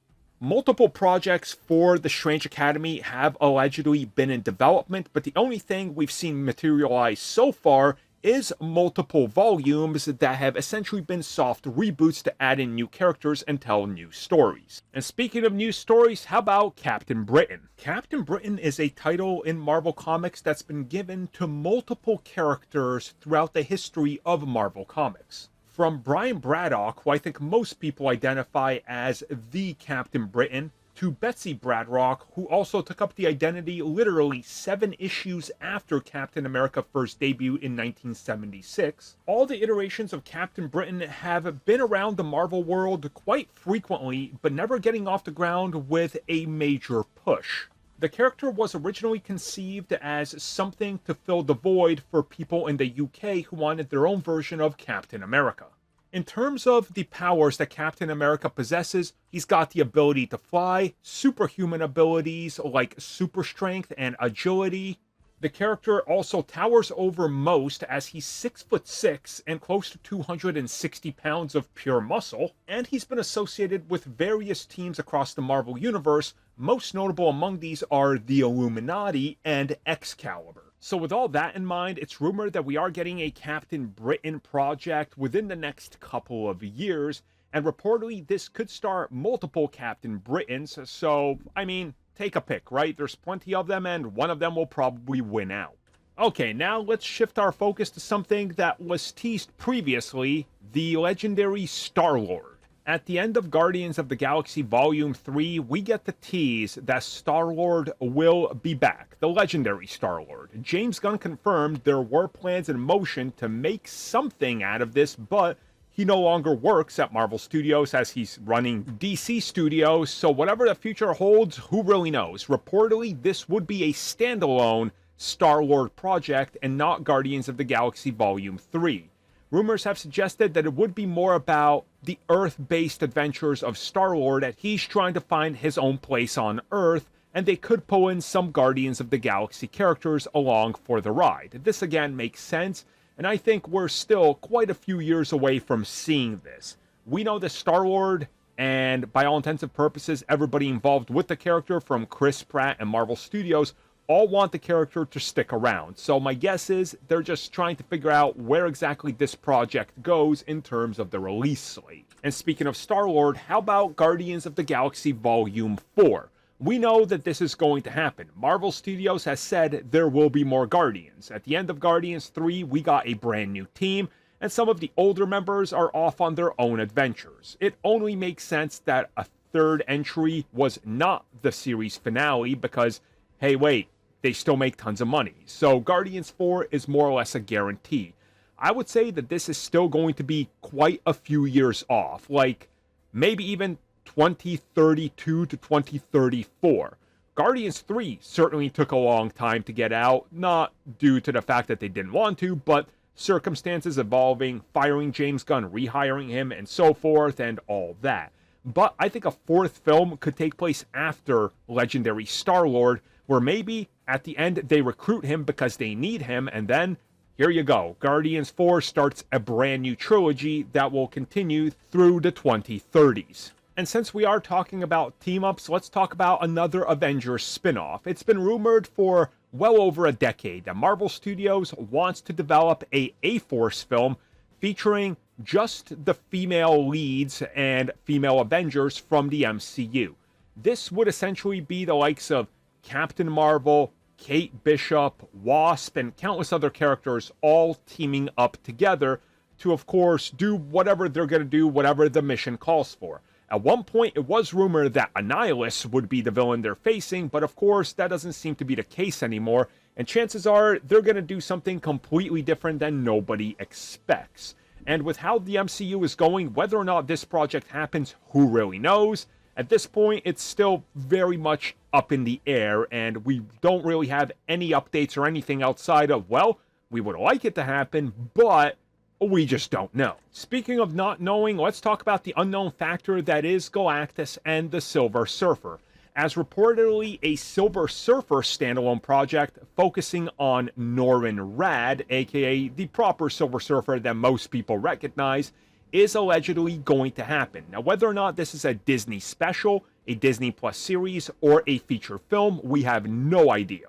Multiple projects for The Strange Academy have allegedly been in development, but the only thing we've seen materialize so far is multiple volumes that have essentially been soft reboots to add in new characters and tell new stories. And speaking of new stories, how about Captain Britain? Captain Britain is a title in Marvel Comics that's been given to multiple characters throughout the history of Marvel Comics. From Brian Braddock, who I think most people identify as the Captain Britain, to Betsy Braddock, who also took up the identity literally 7 issues after Captain America first debuted in 1976. All the iterations of Captain Britain have been around the Marvel world quite frequently, but never getting off the ground with a major push. The character was originally conceived as something to fill the void for people in the UK who wanted their own version of Captain America. In terms of the powers that Captain America possesses, he's got the ability to fly, superhuman abilities like super strength and agility. The character also towers over most as he's 6'6" and close to 260 pounds of pure muscle, and he's been associated with various teams across the Marvel Universe. Most notable among these are the Illuminati and Excalibur. So with all that in mind, it's rumored that we are getting a Captain Britain project within the next couple of years, and reportedly this could star multiple Captain Britons, so, I mean, take a pick, right? There's plenty of them, and one of them will probably win out. Okay, now let's shift our focus to something that was teased previously, the legendary Star-Lord. At the end of Guardians of the Galaxy Volume 3, we get the tease that Star-Lord will be back, the legendary Star-Lord. James Gunn confirmed there were plans in motion to make something out of this, but he no longer works at Marvel Studios as he's running DC Studios, so whatever the future holds, who really knows? Reportedly, this would be a standalone Star-Lord project and not Guardians of the Galaxy Volume 3. Rumors have suggested that it would be more about the Earth-based adventures of Star-Lord as he's trying to find his own place on Earth, and they could pull in some Guardians of the Galaxy characters along for the ride. This again makes sense, and I think we're still quite a few years away from seeing this. We know that Star-Lord, and by all intents and purposes, everybody involved with the character from Chris Pratt and Marvel Studios all want the character to stick around. So my guess is they're just trying to figure out where exactly this project goes in terms of the release slate. And speaking of Star-Lord, how about Guardians of the Galaxy Volume 4? We know that this is going to happen. Marvel Studios has said there will be more Guardians. At the end of Guardians 3, we got a brand new team, and some of the older members are off on their own adventures. It only makes sense that a third entry was not the series finale because, hey wait, they still make tons of money. So Guardians 4 is more or less a guarantee. I would say that this is still going to be quite a few years off, like maybe even 2032 to 2034. Guardians 3 certainly took a long time to get out, not due to the fact that they didn't want to, but circumstances evolving, firing James Gunn, rehiring him, and so forth, and all that. But I think a fourth film could take place after Legendary Star-Lord, where maybe at the end they recruit him because they need him, and then here you go. Guardians 4 starts a brand new trilogy that will continue through the 2030s. And since we are talking about team-ups, let's talk about another Avengers spin-off. It's been rumored for well over a decade that Marvel Studios wants to develop a A-Force film featuring just the female leads and female Avengers from the MCU. This would essentially be the likes of Captain Marvel, Kate Bishop, Wasp, and countless other characters all teaming up together to, of course, do whatever they're going to do, whatever the mission calls for. At one point, it was rumored that Annihilus would be the villain they're facing, but of course, that doesn't seem to be the case anymore, and chances are they're going to do something completely different than nobody expects. And with how the MCU is going, whether or not this project happens, who really knows? At this point, it's still very much up in the air, and we don't really have any updates or anything outside of, well, we would like it to happen, but we just don't know. Speaking of not knowing, let's talk about the unknown factor that is Galactus and the Silver Surfer. As reportedly a Silver Surfer standalone project focusing on Norrin Radd, aka the proper Silver Surfer that most people recognize, is allegedly going to happen. Now, whether or not this is a Disney special, a Disney Plus series, or a feature film, we have no idea.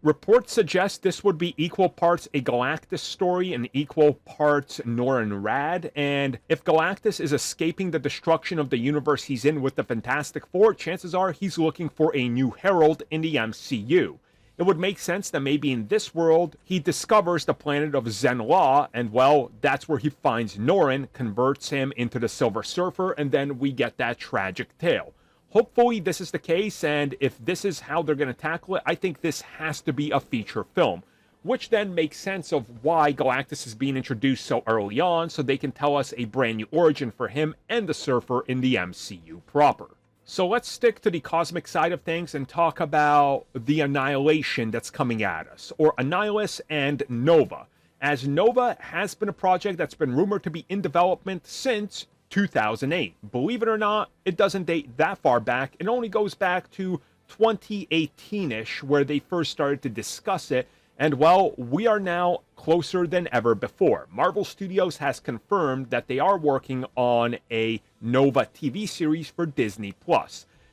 Reports suggest this would be equal parts a Galactus story and equal parts Norrin Radd, and if Galactus is escaping the destruction of the universe he's in with the Fantastic Four, chances are he's looking for a new herald in the MCU. It would make sense that maybe in this world, he discovers the planet of Zenn-La, and well, that's where he finds Norrin, converts him into the Silver Surfer, and then we get that tragic tale. Hopefully this is the case, and if this is how they're going to tackle it, I think this has to be a feature film. Which then makes sense of why Galactus is being introduced so early on, so they can tell us a brand new origin for him and the Surfer in the MCU proper. So let's stick to the cosmic side of things and talk about the annihilation that's coming at us, or Annihilus and Nova. as Nova has been a project that's been rumored to be in development since 2008. Believe it or not, it doesn't date that far back. It only goes back to 2018-ish, where they first started to discuss it. And well, we are now closer than ever before. Marvel Studios has confirmed that they are working on a Nova TV series for Disney+.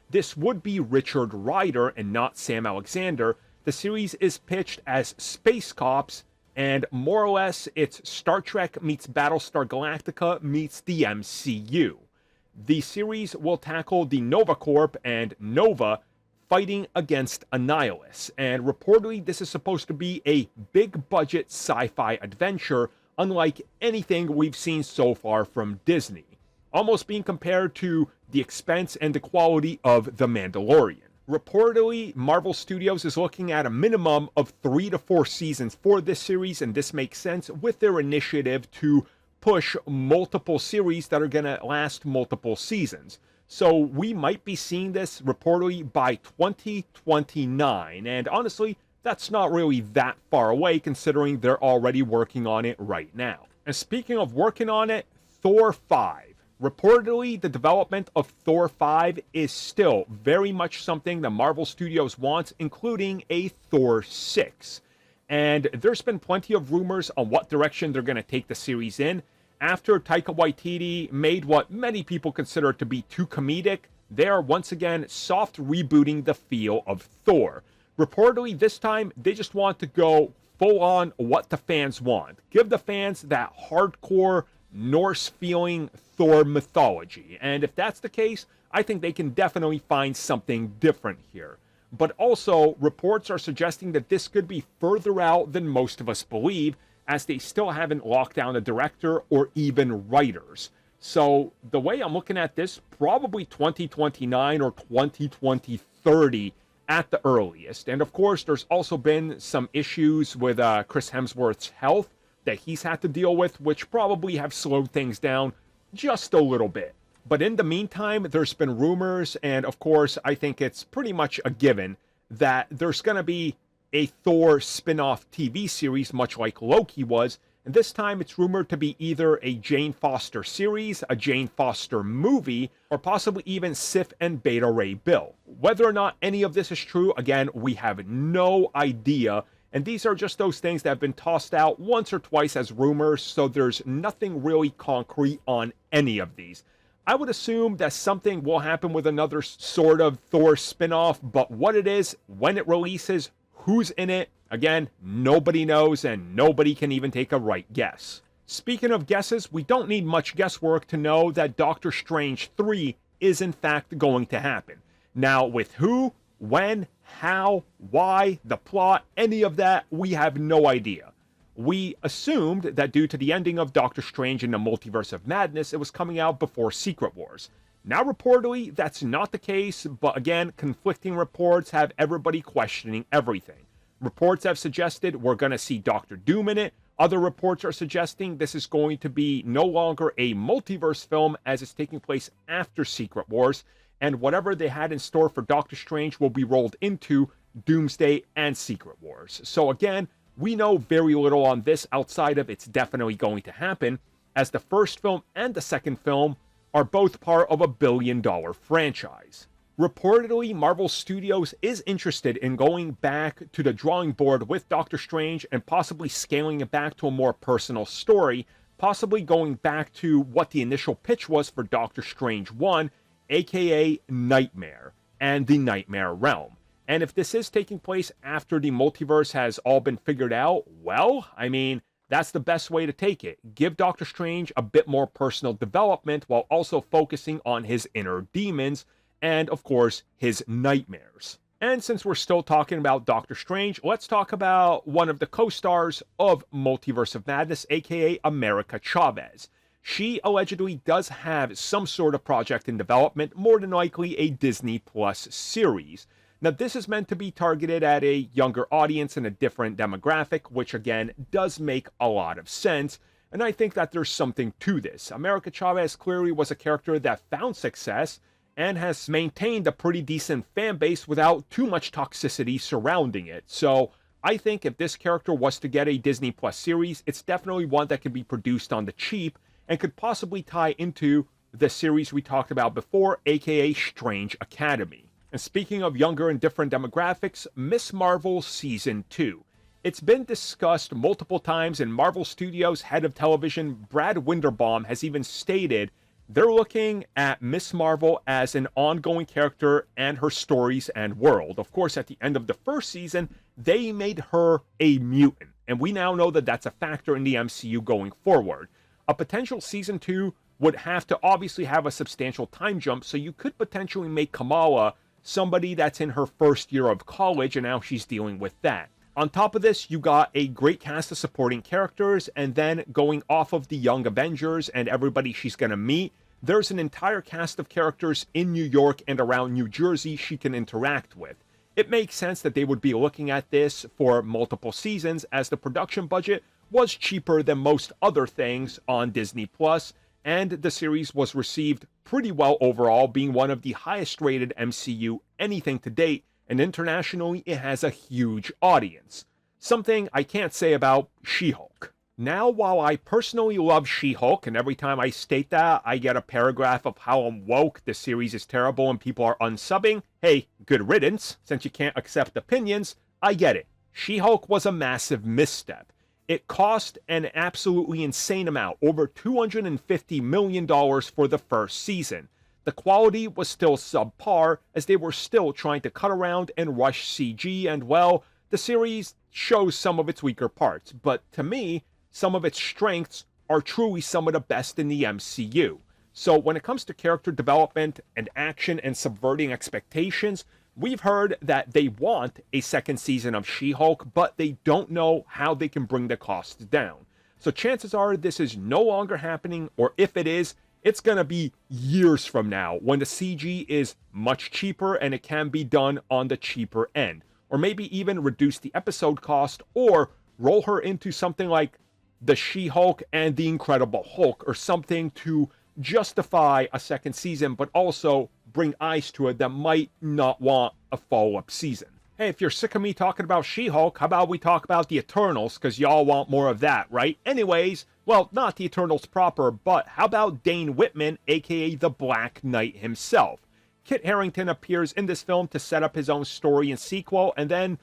This would be Richard Rider and not Sam Alexander. The series is pitched as Space Cops, and more or less it's Star Trek meets Battlestar Galactica meets the MCU. The series will tackle the Nova Corp and Nova fighting against Annihilus, and reportedly this is supposed to be a big-budget sci-fi adventure, unlike anything we've seen so far from Disney, almost being compared to the expense and the quality of The Mandalorian. Reportedly, Marvel Studios is looking at a minimum of 3 to 4 seasons for this series, and this makes sense with their initiative to push multiple series that are going to last multiple seasons. So we might be seeing this reportedly by 2029, and honestly, that's not really that far away considering they're already working on it right now. And speaking of working on it, Thor 5. Reportedly, the development of Thor 5 is still very much something that Marvel Studios wants, including a Thor 6. And there's been plenty of rumors on what direction they're going to take the series in. After Taika Waititi made what many people consider to be too comedic, they are once again soft rebooting the feel of Thor. Reportedly, this time, they just want to go full on what the fans want. Give the fans that hardcore Norse-feeling Thor mythology. And if that's the case, I think they can definitely find something different here. But also, reports are suggesting that this could be further out than most of us believe, as they still haven't locked down a director or even writers. So the way I'm looking at this, probably 2029 or 2030 at the earliest. And of course, there's also been some issues with Chris Hemsworth's health that he's had to deal with, which probably have slowed things down just a little bit. But in the meantime, there's been rumors, and of course, I think it's pretty much a given that there's going to be a Thor spin-off TV series, much like Loki was, and this time it's rumored to be either a Jane Foster series, a Jane Foster movie, or possibly even Sif and Beta Ray Bill. Whether or not any of this is true, again, we have no idea, and these are just those things that have been tossed out once or twice as rumors, so there's nothing really concrete on any of these. I would assume that something will happen with another sort of Thor spin-off, but what it is, when it releases, who's in it, again, nobody knows, and nobody can even take a right guess. Speaking of guesses, we don't need much guesswork to know that Doctor Strange 3 is in fact going to happen. Now, with who, when, how, why, the plot, any of that, we have no idea. We assumed that due to the ending of Doctor Strange in the Multiverse of Madness, it was coming out before Secret Wars. Now, reportedly, that's not the case, but again, conflicting reports have everybody questioning everything. Reports have suggested we're going to see Doctor Doom in it. Other reports are suggesting this is going to be no longer a multiverse film as it's taking place after Secret Wars, and whatever they had in store for Doctor Strange will be rolled into Doomsday and Secret Wars. So again, we know very little on this outside of it's definitely going to happen, as the first film and the second film are both part of a billion-dollar franchise. Reportedly, Marvel Studios is interested in going back to the drawing board with Doctor Strange and possibly scaling it back to a more personal story, possibly going back to what the initial pitch was for Doctor Strange 1, aka Nightmare, and the Nightmare Realm. And if this is taking place after the multiverse has all been figured out, well, I mean, that's the best way to take it. Give Doctor Strange a bit more personal development while also focusing on his inner demons and, of course, his nightmares. And since we're still talking about Doctor Strange, let's talk about one of the co-stars of Multiverse of Madness, aka America Chavez. She allegedly does have some sort of project in development, more than likely a Disney Plus series. Now, this is meant to be targeted at a younger audience and a different demographic, which again does make a lot of sense, and I think that there's something to this. America Chavez clearly was a character that found success and has maintained a pretty decent fan base without too much toxicity surrounding it. So I think if this character was to get a Disney Plus series, it's definitely one that could be produced on the cheap and could possibly tie into the series we talked about before, aka Strange Academy. And speaking of younger and different demographics, Miss Marvel Season 2. It's been discussed multiple times, and Marvel Studios head of television Brad Winderbaum has even stated they're looking at Miss Marvel as an ongoing character and her stories and world. Of course, at the end of the first season, they made her a mutant, and we now know that that's a factor in the MCU going forward. A potential Season 2 would have to obviously have a substantial time jump, so you could potentially make Kamala somebody that's in her first year of college, and now she's dealing with that. On top of this, you got a great cast of supporting characters, and then going off of the Young Avengers and everybody she's going to meet, there's an entire cast of characters in New York and around New Jersey she can interact with. It makes sense that they would be looking at this for multiple seasons, as the production budget was cheaper than most other things on Disney+, and the series was received pretty well overall, being one of the highest rated MCU anything to date, and internationally it has a huge audience. Something I can't say about She-Hulk. Now, while I personally love She-Hulk, and every time I state that, I get a paragraph of how I'm woke, the series is terrible, and people are unsubbing, hey, good riddance, since you can't accept opinions, I get it. She-Hulk was a massive misstep. It cost an absolutely insane amount, over $250 million for the first season. The quality was still subpar, as they were still trying to cut around and rush CG, and well, the series shows some of its weaker parts, but to me, some of its strengths are truly some of the best in the MCU. So when it comes to character development and action and subverting expectations, we've heard that they want a second season of She-Hulk, but they don't know how they can bring the costs down. So chances are this is no longer happening, or if it is, it's going to be years from now when the CG is much cheaper and it can be done on the cheaper end. Or maybe even reduce the episode cost, or roll her into something like the She-Hulk and the Incredible Hulk, or something to justify a second season, but also bring eyes to it that might not want a follow-up season. Hey, if you're sick of me talking about She-Hulk, how about we talk about the Eternals, because y'all want more of that, right? Anyways, well, not the Eternals proper, but how about Dane Whitman, aka the Black Knight himself? Kit Harington appears in this film to set up his own story and sequel, and then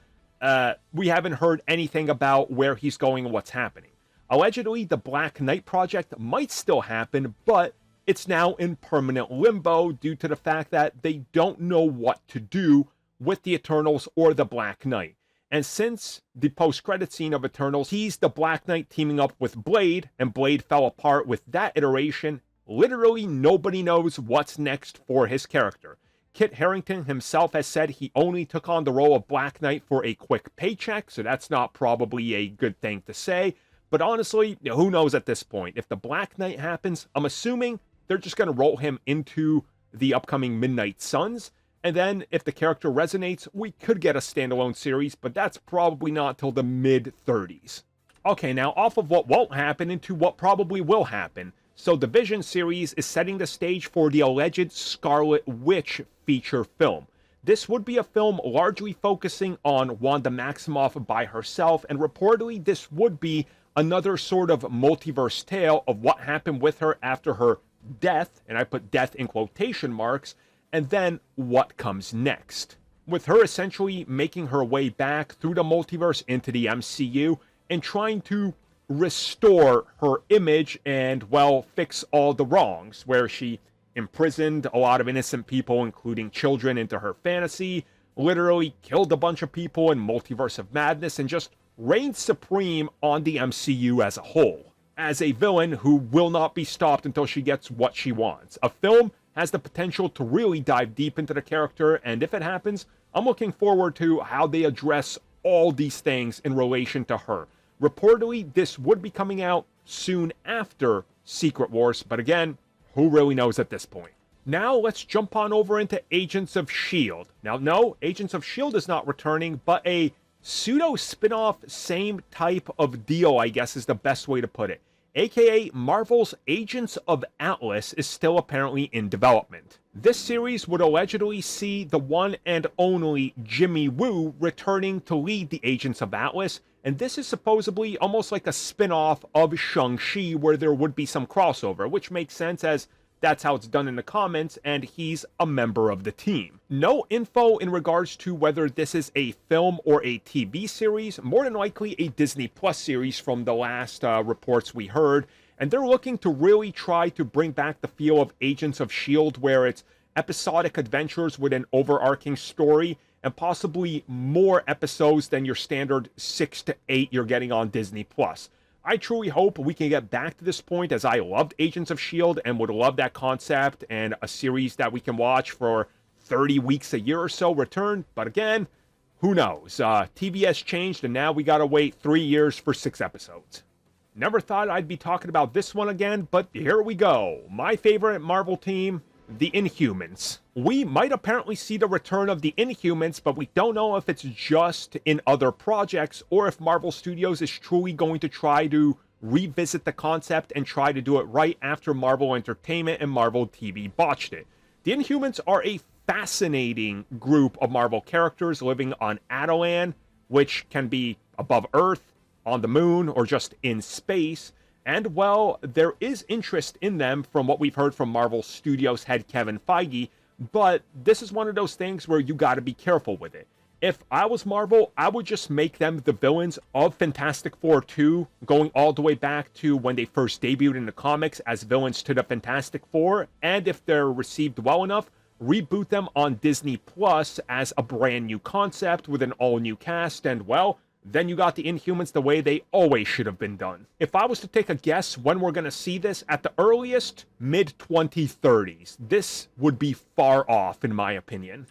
we haven't heard anything about where he's going and what's happening. Allegedly, the Black Knight project might still happen, but it's now in permanent limbo due to the fact that they don't know what to do with the Eternals or the Black Knight. And since the post-credit scene of Eternals teased the Black Knight teaming up with Blade, and Blade fell apart with that iteration, literally nobody knows what's next for his character. Kit Harington himself has said he only took on the role of Black Knight for a quick paycheck, so that's not probably a good thing to say. But honestly, who knows at this point? If the Black Knight happens, I'm assuming they're just going to roll him into the upcoming Midnight Suns. And then, if the character resonates, we could get a standalone series, but that's probably not till the mid-30s. Okay, now off of what won't happen into what probably will happen. So the Vision series is setting the stage for the alleged Scarlet Witch feature film. This would be a film largely focusing on Wanda Maximoff by herself, and reportedly this would be another sort of multiverse tale of what happened with her after her death, and I put death in quotation marks, and then what comes next. With her essentially making her way back through the multiverse into the MCU and trying to restore her image and, well, fix all the wrongs, where she imprisoned a lot of innocent people, including children, into her fantasy, literally killed a bunch of people in Multiverse of Madness, and just reigned supreme on the MCU as a whole, as a villain who will not be stopped until she gets what she wants. A film has the potential to really dive deep into the character, and if it happens, I'm looking forward to how they address all these things in relation to her. Reportedly, this would be coming out soon after Secret Wars, but again, who really knows at this point? Now let's jump on over into Agents of S.H.I.E.L.D. Now, no, Agents of S.H.I.E.L.D. is not returning, but a pseudo spin-off, same type of deal, I guess is the best way to put it. AKA Marvel's Agents of Atlas is still apparently in development. This series would allegedly see the one and only Jimmy Woo returning to lead the Agents of Atlas, and this is supposedly almost like a spin-off of Shang-Chi where there would be some crossover, which makes sense as that's how it's done in the comments, and he's a member of the team. No info in regards to whether this is a film or a TV series, more than likely a Disney Plus series from the last reports we heard, and they're looking to really try to bring back the feel of Agents of S.H.I.E.L.D., where it's episodic adventures with an overarching story, and possibly more episodes than your standard 6 to 8 you're getting on Disney Plus. I truly hope we can get back to this point, as I loved Agents of S.H.I.E.L.D. and would love that concept and a series that we can watch for 30 weeks a year or so return. But again, who knows? TV has changed, and now we gotta wait 3 years for 6 episodes. Never thought I'd be talking about this one again, but here we go. My favorite Marvel team, the Inhumans. We might apparently see the return of the Inhumans, but we don't know if it's just in other projects or if Marvel Studios is truly going to try to revisit the concept and try to do it right after Marvel Entertainment and Marvel TV botched it. The Inhumans are a fascinating group of Marvel characters living on Attilan, which can be above Earth, on the moon, or just in space. And, well, there is interest in them from what we've heard from Marvel Studios head Kevin Feige, but this is one of those things where you gotta be careful with it. If I was Marvel, I would just make them the villains of Fantastic Four 2, going all the way back to when they first debuted in the comics as villains to the Fantastic Four, and if they're received well enough, reboot them on Disney Plus as a brand new concept with an all-new cast, and, well, then you got the Inhumans the way they always should have been done. If I was to take a guess when we're going to see this, at the earliest, mid-2030s. This would be far off, in my opinion.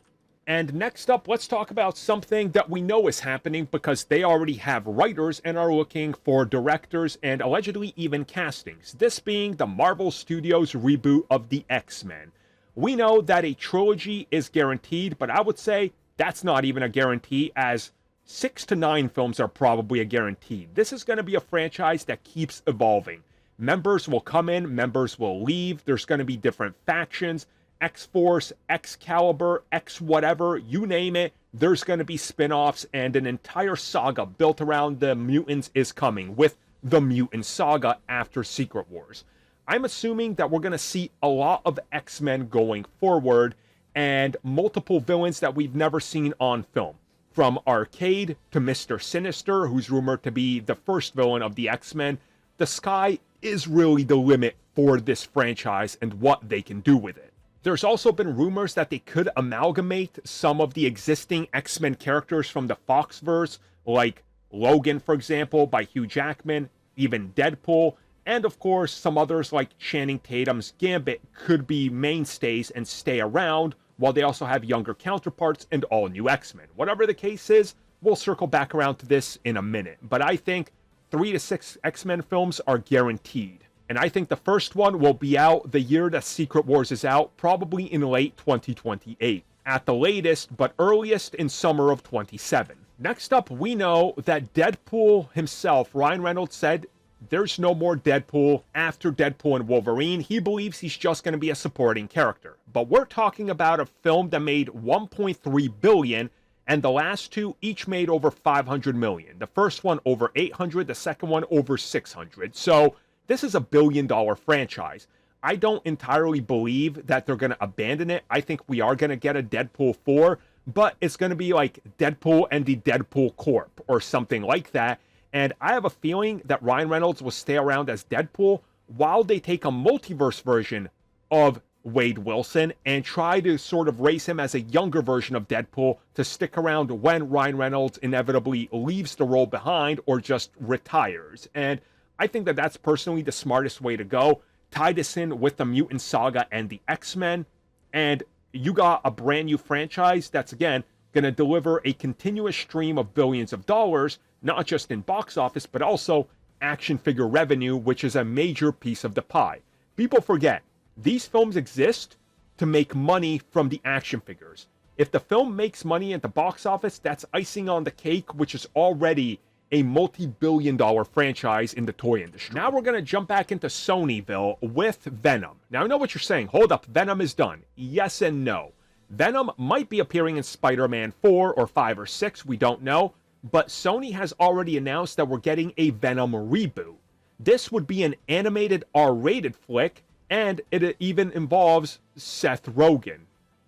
And next up, let's talk about something that we know is happening because they already have writers and are looking for directors and allegedly even castings. This being the Marvel Studios reboot of the X-Men. We know that a trilogy is guaranteed, but I would say that's not even a guarantee, as 6 to 9 films are probably a guarantee. This is going to be a franchise that keeps evolving. Members will come in, members will leave. There's going to be different factions. X-Force, Excalibur, X-whatever, you name it. There's going to be spin-offs, and an entire saga built around the mutants is coming, with the Mutant Saga after Secret Wars. I'm assuming that we're going to see a lot of X-Men going forward, and multiple villains that we've never seen on film. From Arcade to Mr. Sinister, who's rumored to be the first villain of the X-Men, the sky is really the limit for this franchise and what they can do with it. There's also been rumors that they could amalgamate some of the existing X-Men characters from the Foxverse, like Logan, for example, by Hugh Jackman, even Deadpool, and of course some others like Channing Tatum's Gambit could be mainstays and stay around, while they also have younger counterparts and all new X-Men. Whatever the case is, we'll circle back around to this in a minute, but I think 3 to 6 X-Men films are guaranteed. And I think the first one will be out the year that Secret Wars is out, probably in late 2028. At the latest, but earliest in summer of 27. Next up, we know that Deadpool himself, Ryan Reynolds, said there's no more Deadpool after Deadpool and Wolverine. He believes he's just going to be a supporting character. But we're talking about a film that made $1.3 billion, and the last two each made over $500 million. The first one over $800, the second one over $600. So this is a billion-dollar franchise. I don't entirely believe that they're going to abandon it. I think we are going to get a Deadpool 4, but it's going to be like Deadpool and the Deadpool Corp or something like that. And I have a feeling that Ryan Reynolds will stay around as Deadpool while they take a multiverse version of Wade Wilson and try to sort of raise him as a younger version of Deadpool to stick around when Ryan Reynolds inevitably leaves the role behind or just retires. And I think that that's personally the smartest way to go. Tie this in with the Mutant Saga and the X-Men, and you got a brand new franchise that's, again, going to deliver a continuous stream of billions of dollars, not just in box office, but also action figure revenue, which is a major piece of the pie. People forget, these films exist to make money from the action figures. If the film makes money at the box office, that's icing on the cake, which is already a multi-billion-dollar franchise in the toy industry. Now we're going to jump back into Sonyville with Venom. Now I know what you're saying. Hold up, Venom is done. Yes and no. Venom might be appearing in Spider-Man 4 or 5 or 6, we don't know, but Sony has already announced that we're getting a Venom reboot. This would be an animated R-rated flick, and it even involves Seth Rogen.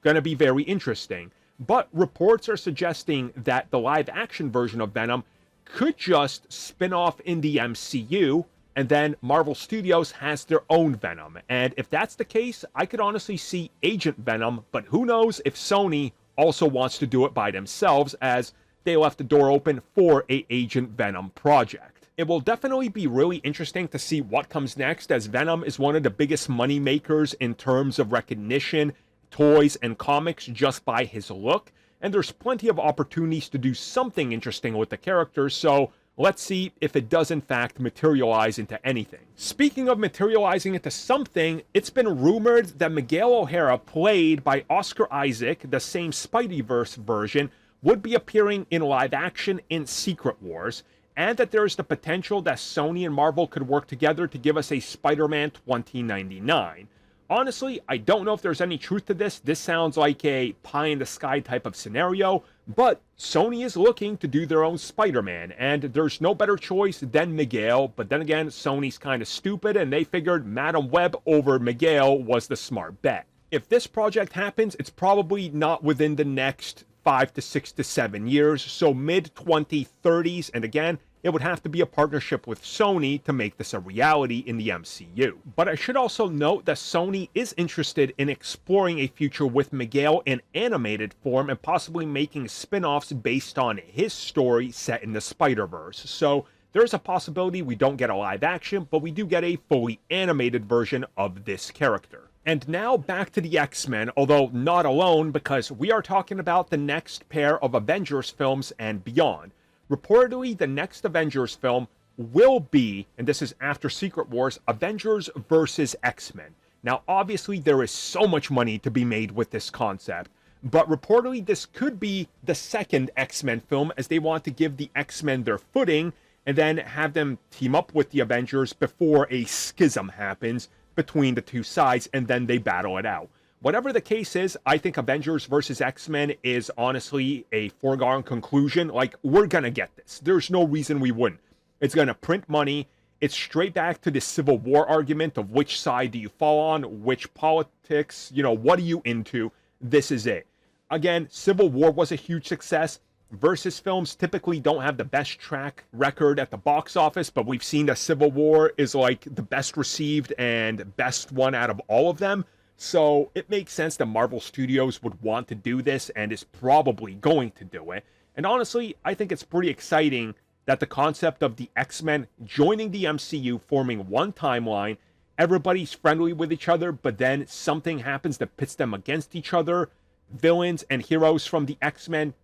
Gonna be very interesting. But reports are suggesting that the live-action version of Venom could just spin off in the MCU, and then Marvel Studios has their own Venom. And if that's the case, I could honestly see Agent Venom, but who knows if Sony also wants to do it by themselves, as they left the door open for a Agent Venom project. It will definitely be really interesting to see what comes next, as Venom is one of the biggest money makers in terms of recognition, toys, and comics just by his look, and there's plenty of opportunities to do something interesting with the character, so let's see if it does in fact materialize into anything. Speaking of materializing into something, it's been rumored that Miguel O'Hara, played by Oscar Isaac, the same Spideyverse version, would be appearing in live action in Secret Wars, and that there is the potential that Sony and Marvel could work together to give us a Spider-Man 2099. Honestly, I don't know if there's any truth to this. This sounds like a pie-in-the-sky type of scenario, but Sony is looking to do their own Spider-Man, and there's no better choice than Miguel, but then again, Sony's kind of stupid, and they figured Madam Web over Miguel was the smart bet. If this project happens, it's probably not within the next 5 to 6 to 7 years, so mid-2030s, and again, it would have to be a partnership with Sony to make this a reality in the MCU. But I should also note that Sony is interested in exploring a future with Miguel in animated form and possibly making spin-offs based on his story set in the Spider-Verse. So there's a possibility we don't get a live action, but we do get a fully animated version of this character. And now back to the X-Men, although not alone, because we are talking about the next pair of Avengers films and beyond. Reportedly, the next Avengers film will be, and this is after Secret Wars, Avengers versus X-Men. Now, obviously, there is so much money to be made with this concept, but reportedly, this could be the second X-Men film, as they want to give the X-Men their footing, and then have them team up with the Avengers before a schism happens between the two sides, and then they battle it out. Whatever the case is, I think Avengers vs. X-Men is honestly a foregone conclusion. Like, we're gonna get this. There's no reason we wouldn't. It's gonna print money. It's straight back to the Civil War argument of which side do you fall on, which politics, what are you into? This is it. Again, Civil War was a huge success. Versus films typically don't have the best track record at the box office, but we've seen that Civil War is like the best received and best one out of all of them. So it makes sense that Marvel Studios would want to do this and is probably going to do it. And honestly, I think it's pretty exciting that the concept of the X-Men joining the MCU, forming one timeline, everybody's friendly with each other, but then something happens that pits them against each other. Villains and heroes from the X-Men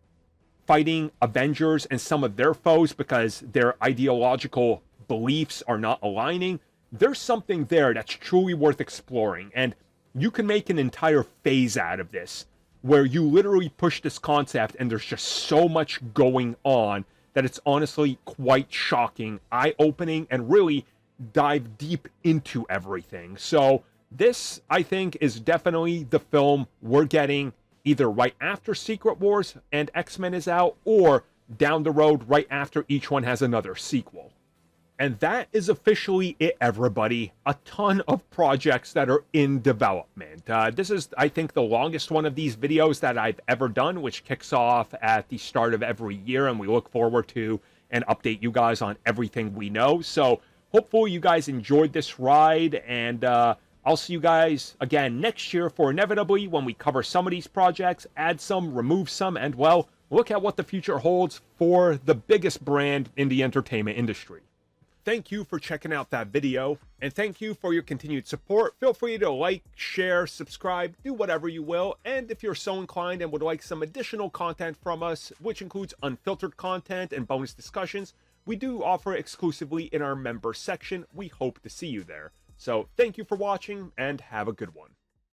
fighting Avengers and some of their foes because their ideological beliefs are not aligning. There's something there that's truly worth exploring, and you can make an entire phase out of this, where you literally push this concept and there's just so much going on that it's honestly quite shocking, eye-opening, and really dive deep into everything. So this, I think, is definitely the film we're getting either right after Secret Wars and X-Men is out, or down the road right after each one has another sequel. And that is officially it, everybody. A ton of projects that are in development. This is, I think, the longest one of these videos that I've ever done, which kicks off at the start of every year, and we look forward to and update you guys on everything we know. So hopefully you guys enjoyed this ride, and I'll see you guys again next year for inevitably when we cover some of these projects, add some, remove some, and, well, look at what the future holds for the biggest brand in the entertainment industry. Thank you for checking out that video, and thank you for your continued support. Feel free to like, share, subscribe, do whatever you will, and if you're so inclined and would like some additional content from us, which includes unfiltered content and bonus discussions, we do offer exclusively in our member section. We hope to see you there. So thank you for watching, and have a good one.